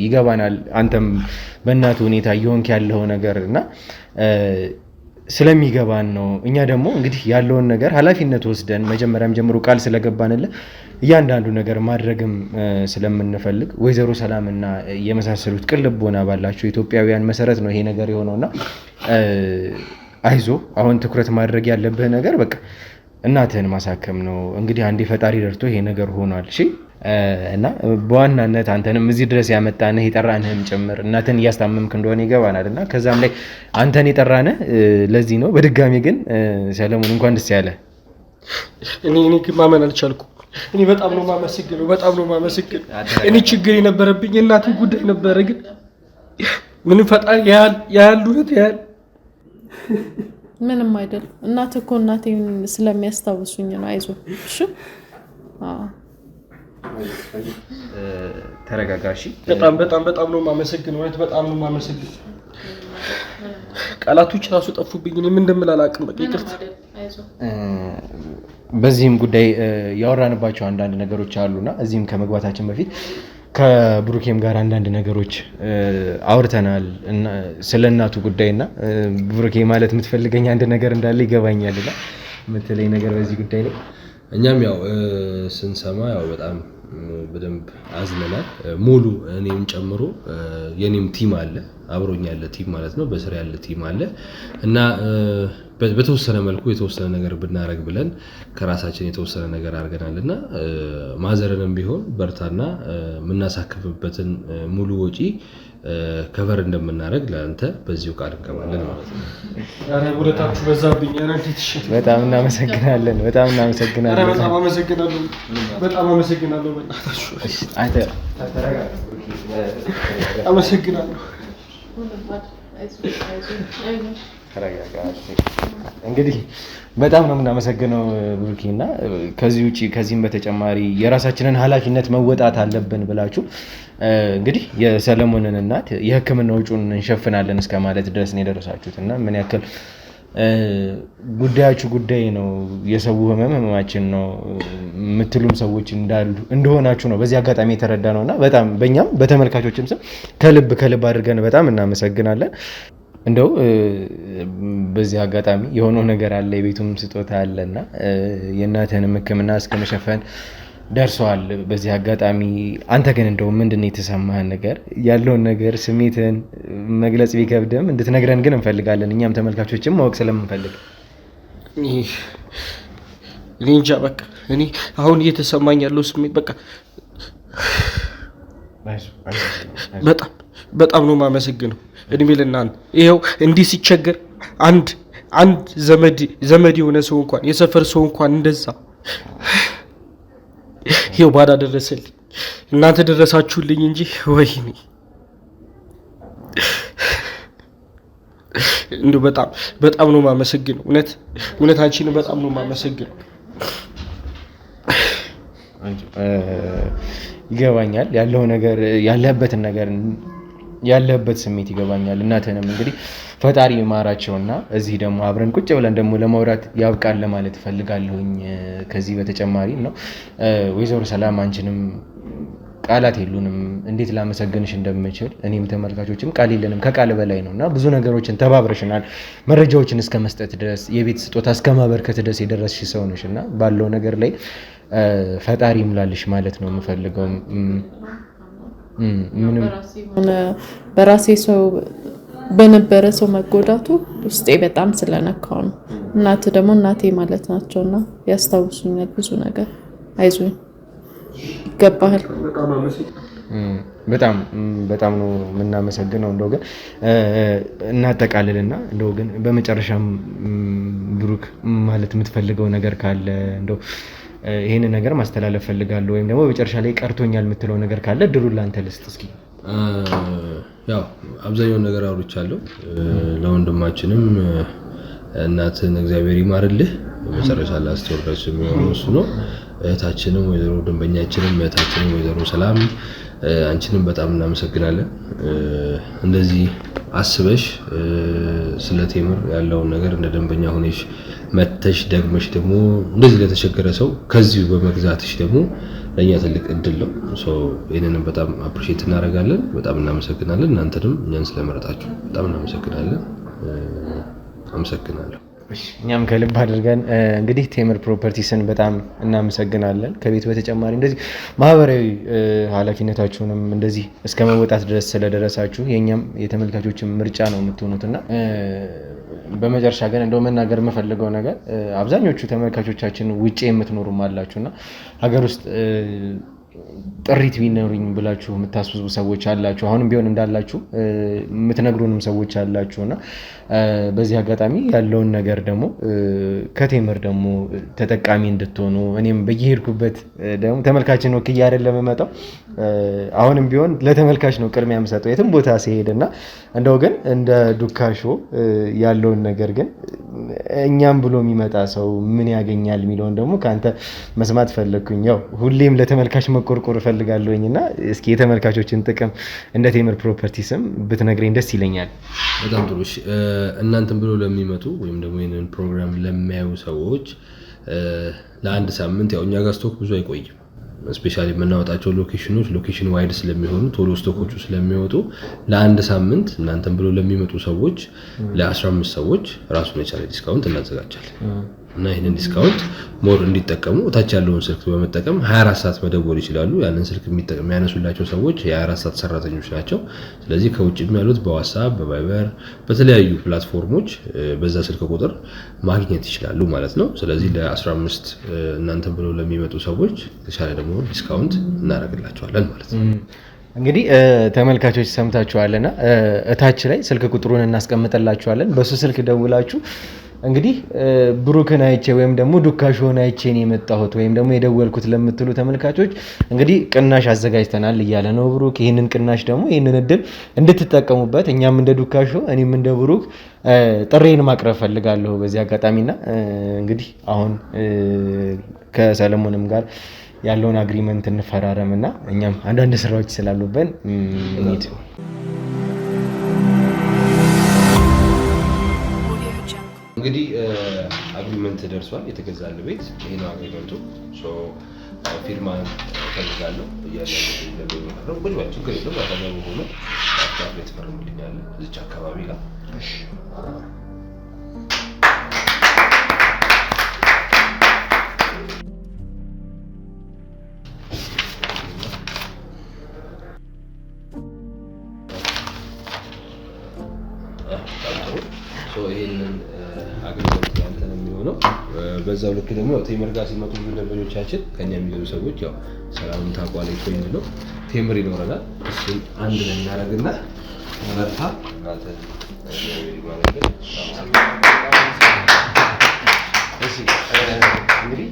ይገባናል አንተም በእናቱ ሁኔታ እየሆንክ ያለው ነገርና ስለሚገባን ነው። እኛ ደግሞ እንግዲህ ያለውን ነገር ኃላፊነት ወስደን መጀመሪያም ጀምሮ ቃል ስለገባንልህ እያንዳንዱ ነገር ማድረግም ስለምንፈልግ ወይዘሮ ሰላምና የመሳሰሉት ቅልብ ሆና ባላቸው ኢትዮጵያውያን መሰረት ነው ይሄ ነገር የሆነውና አይዞ አሁን ትኩረት ማድረግ ያለብህ ነገር በቃ እናትህን ማሳከም ነው። እንግዲህ አንዴ ፈጣሪ ደርቶ ይሄ ነገር ሆኗል። እሺ እና በዋናነት አንተንም እዚህ ድረስ ያመጣንህ የጠራንህም ጭምር እናትህን እያስታመምክ እንደሆነ ይገባናል እና ከዛም ላይ አንተን የጠራንህ ለዚህ ነው። በድጋሚ ግን ሰለሞን እንኳን ደስ ያለህ። እኔ ግን ማመን አልቻልኩም። እኔ በጣም ነው ማመሰግነው። እኔ ችግር የነበረብኝ የእናቴ ጉዳይ ነበረ፣ ግን ምንም ፈጣሪ ያያል እውነት ያያል። ምንም አይደል። እናትህ እኮ እናቴን ስለሚያስታውሱኝ ነው። አይዞህ እሺ። ተረጋጋሽ። በጣም ነው ማመሰግነው። እውነት በጣም ነው ማመሰግነው። ቃላቶች ራሱ ጠፉብኝ። እኔ ምን እንደምል አላውቅም። በቃ ይቅርታ። በዚህም ጉዳይ ያወራንባቸው አንዳንድ ነገሮች አሉና እዚህም ከመግባታችን በፊት ከብሩኬም ጋር አንዳንድ ነገሮች አውርተናል ስለ እናቱ ጉዳይና ብሩኬ ማለት የምትፈልገኝ አንድ ነገር እንዳለ ይገባኛልና የምትለኝ ነገር በዚህ ጉዳይ ላይ እኛም ያው ስንሰማ ያው በጣም በደንብ አዝነናል። ሙሉ እኔም ጨምሮ የኔም ቲም አለ፣ አብሮኝ ያለ ቲም ማለት ነው፣ በስራ ያለ ቲም አለ እና በተወሰነ መልኩ የተወሰነ ነገር ብናረግ ብለን ከራሳችን የተወሰነ ነገር አድርገናልና ማዘረንም ቢሆን በርታና ምናሳክፍበትን ሙሉ ወጪ ከቨር እንደምናደርግ ለአንተ በዚሁ ቃል እንገባለን ማለት ነው። አረ ወለታችሁ በዛብኝ። አረ እንዴት በጣም እናመሰግናለን። በጣም እናመሰግናለን። አረ በጣም አመሰግናለሁ። በጣም አመሰግናለሁ። በእናታችሁ አንተ አመሰግናለሁ። እንግዲህ በጣም ነው የምናመሰግነው ብሩኬና ከዚህ ውጪ ከዚህም በተጨማሪ የራሳችንን ኃላፊነት መወጣት አለብን ብላችሁ እንግዲህ የሰለሞንን እናት የሕክምና ወጪውን እንሸፍናለን እስከ ማለት ድረስ ነው የደረሳችሁት እና ምን ያክል ጉዳያችሁ ጉዳይ ነው፣ የሰው ህመማችን ነው የምትሉም ሰዎች እንደሆናችሁ ነው በዚህ አጋጣሚ የተረዳ ነውና በጣም በእኛም በተመልካቾችም ስም ከልብ አድርገን በጣም እናመሰግናለን። እንደው በዚህ አጋጣሚ የሆነው ነገር አለ፣ የቤቱም ስጦታ አለና የእናትህንም ሕክምና እስከ መሸፈን ደርሰዋል። በዚህ አጋጣሚ አንተ ግን እንደው ምንድነው የተሰማህን ነገር ያለውን ነገር ስሜትን መግለጽ ቢከብድም እንድትነግረን ግን እንፈልጋለን። እኛም ተመልካቾችም ማወቅ ስለምንፈልግ እኔ እንጃ በቃ እኔ አሁን እየተሰማኝ ያለው ስሜት በቃ በጣም ነው የማመሰግነው። እድሜ ለእናንተ። ይኸው እንዲህ ሲቸገር አንድ ዘመድ የሆነ ሰው እንኳን የሰፈር ሰው እንኳን እንደዛ ይኸው ባዳ ደረሰልኝ። እናንተ ደረሳችሁልኝ እንጂ ወይኔ እንደው በጣም ነው የማመሰግነው። እውነት አንቺን በጣም ነው የማመሰግነው። ይገባኛል ያለው ነገር ያለበትን ነገር ያለበት ስሜት ይገባኛል። እናትህንም እንግዲህ ፈጣሪ ይማራቸውና እዚህ ደግሞ አብረን ቁጭ ብለን ደግሞ ለማውራት ያብቃል ለማለት እፈልጋለሁኝ። ከዚህ በተጨማሪ ነው ወይዘሮ ሰላም አንቺንም ቃላት የሉንም እንዴት ላመሰግንሽ እንደምችል እኔም ተመልካቾችም ቃል የለንም ከቃል በላይ ነውና ብዙ ነገሮችን ተባብረሽናል። መረጃዎችን እስከ መስጠት ድረስ የቤት ስጦታ እስከ ማበርከት ድረስ የደረስሽ ሰው ነሽና ባለው ነገር ላይ ፈጣሪ ይምላልሽ ማለት ነው የምፈልገው። ምንም በራሴ ሰው በነበረ ሰው መጎዳቱ ውስጤ በጣም ስለነካው ነው። እናት ደግሞ እናቴ ማለት ናቸውና ያስታውሱኛል ብዙ ነገር። አይዞኝ ይገባሃል። በጣም ነው የምናመሰግነው። እንደው ግን እናጠቃልልና እንደው ግን በመጨረሻም ብሩክ ማለት የምትፈልገው ነገር ካለ እንደው ይሄንን ነገር ማስተላለፍ ፈልጋለሁ ወይም ደግሞ በመጨረሻ ላይ ቀርቶኛል የምትለው ነገር ካለ ድሩን ላንተ ልስጥ እስኪ። ያው አብዛኛውን ነገር አውርቻለሁ። ለወንድማችንም እናትን እግዚአብሔር ይማርልህ መጨረሻ ላይ አስተወራሽ የሚሆነው እሱ ነው። እህታችንም ወይዘሮ ደንበኛችንም እህታችንም ወይዘሮ ሰላም አንቺንም በጣም እናመሰግናለን። እንደዚህ አስበሽ ስለ ቴምር ያለውን ነገር እንደ ደንበኛ ሆነሽ መተሽ ደግመሽ ደግሞ እንደዚህ ለተቸገረ ሰው ከዚህ በመግዛትሽ ደግሞ ለኛ ትልቅ እድል ነው። ይሄንን በጣም አፕሪሺየት እናደርጋለን። በጣም እናመሰግናለን። እናንተንም እኛን ስለመረጣችሁ በጣም እናመሰግናለን። አመሰግናለሁ። እኛም ከልብ አድርገን እንግዲህ ቴምር ፕሮፐርቲስን በጣም እናመሰግናለን። ከቤት በተጨማሪ እንደዚህ ማህበራዊ ኃላፊነታችሁንም እንደዚህ እስከ መወጣት ድረስ ስለደረሳችሁ የኛም የተመልካቾችን ምርጫ ነው የምትሆኑትና በመጨረሻ ግን እንደው መናገር የምፈልገው ነገር አብዛኞቹ ተመልካቾቻችን ውጪ የምትኖሩም አላችሁና ሀገር ውስጥ ጥሪት ቢኖርኝ ብላችሁ የምታስቡ ሰዎች አላችሁ። አሁንም ቢሆን እንዳላችሁ የምትነግሩንም ሰዎች አላችሁና በዚህ አጋጣሚ ያለውን ነገር ደግሞ ከቴምር ደግሞ ተጠቃሚ እንድትሆኑ እኔም በየሄድኩበት ደግሞ ተመልካችን ነው ክያ አይደለም የምመጣው። አሁንም ቢሆን ለተመልካች ነው ቅድሚያ የምሰጠው የትም ቦታ ሲሄድና እንደው ግን እንደ ዱካሾ ያለውን ነገር ግን እኛም ብሎ የሚመጣ ሰው ምን ያገኛል የሚለውን ደግሞ ካንተ መስማት ፈለግኩኝ። ያው ሁሌም ለተመልካች መቆርቆር እፈልጋለሁኝና እስኪ የተመልካቾችን ጥቅም እንደ ቴምር ፕሮፐርቲ ስም ብትነግረኝ ደስ ይለኛል። በጣም ጥሩ። እናንተም ብሎ ለሚመጡ ወይም ደግሞ ይሄንን ፕሮግራም ለሚያዩ ሰዎች ለአንድ ሳምንት ያው እኛ ጋር ስቶክ ብዙ አይቆይም። ስፔሻሊ የምናወጣቸው ሎኬሽን ዋይድ ስለሚሆኑ ቶሎ ስቶኮቹ ስለሚወጡ ለአንድ ሳምንት እናንተም ብሎ ለሚመጡ ሰዎች ለ15 ሰዎች ራሱን የቻለ ዲስካውንት እናዘጋጃለን። እና ይህንን ዲስካውንት ሞር እንዲጠቀሙ ታች ያለውን ስልክ በመጠቀም 24 ሰዓት መደወል ይችላሉ። ያንን ስልክ የሚያነሱላቸው ሰዎች የ24 ሰዓት ሰራተኞች ናቸው። ስለዚህ ከውጭ ያሉት በዋትስአፕ በቫይበር በተለያዩ ፕላትፎርሞች በዛ ስልክ ቁጥር ማግኘት ይችላሉ ማለት ነው። ስለዚህ ለ15 እናንተን ብለው ለሚመጡ ሰዎች የተሻለ ደግሞ ዲስካውንት እናደርግላቸዋለን ማለት ነው። እንግዲህ ተመልካቾች ሰምታችኋልና እታች ላይ ስልክ ቁጥሩን እናስቀምጥላችኋለን። በሱ ስልክ ደውላችሁ እንግዲህ ብሩክን አይቼ ወይም ደግሞ ዱካሾን አይቼ ነው የመጣሁት ወይም ደግሞ የደወልኩት ለምትሉ ተመልካቾች እንግዲህ ቅናሽ አዘጋጅተናል እያለ ነው ብሩክ። ይህንን ቅናሽ ደግሞ ይህንን እድል እንድትጠቀሙበት እኛም እንደ ዱካሾ እኔም እንደ ብሩክ ጥሬን ማቅረብ ፈልጋለሁ በዚህ አጋጣሚና እንግዲህ አሁን ከሰለሞንም ጋር ያለውን አግሪመንት እንፈራረምና እኛም አንዳንድ ስራዎች ስላሉብን እንሂድ። እንግዲህ አግሪመንት ደርሷል። የተገዛል ቤት ይሄ ነው አግሪመንቱ። ፊርማ ፈልጋለሁ እያለ ቁጭ በል ችግር የለም። አጠገቡ ሆኖ ቤት ፈርምልኛለ እዚች አካባቢ ጋር ይሄንን አግሪመንት ያንተ ነው የሚሆነው። በዛው ልክ ደግሞ ቴምር ጋር ሲመጡ ደንበኞቻችን ከኛ የሚገዙ ሰዎች ያው ሰላም ታቋለች ወይ ነው ቴምር ይኖረናል። እሱን አንድ ላይ እናደርግና መርታ እናንተ እንግዲህ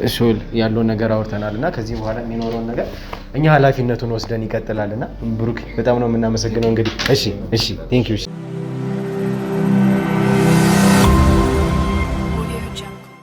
እሱል ያለውን ነገር አውርተናልና ከዚህ በኋላ የሚኖረውን ነገር እኛ ኃላፊነቱን ወስደን ይቀጥላልና ብሩክ በጣም ነው የምናመሰግነው። እንግዲህ እሺ ቴንክ ዩ።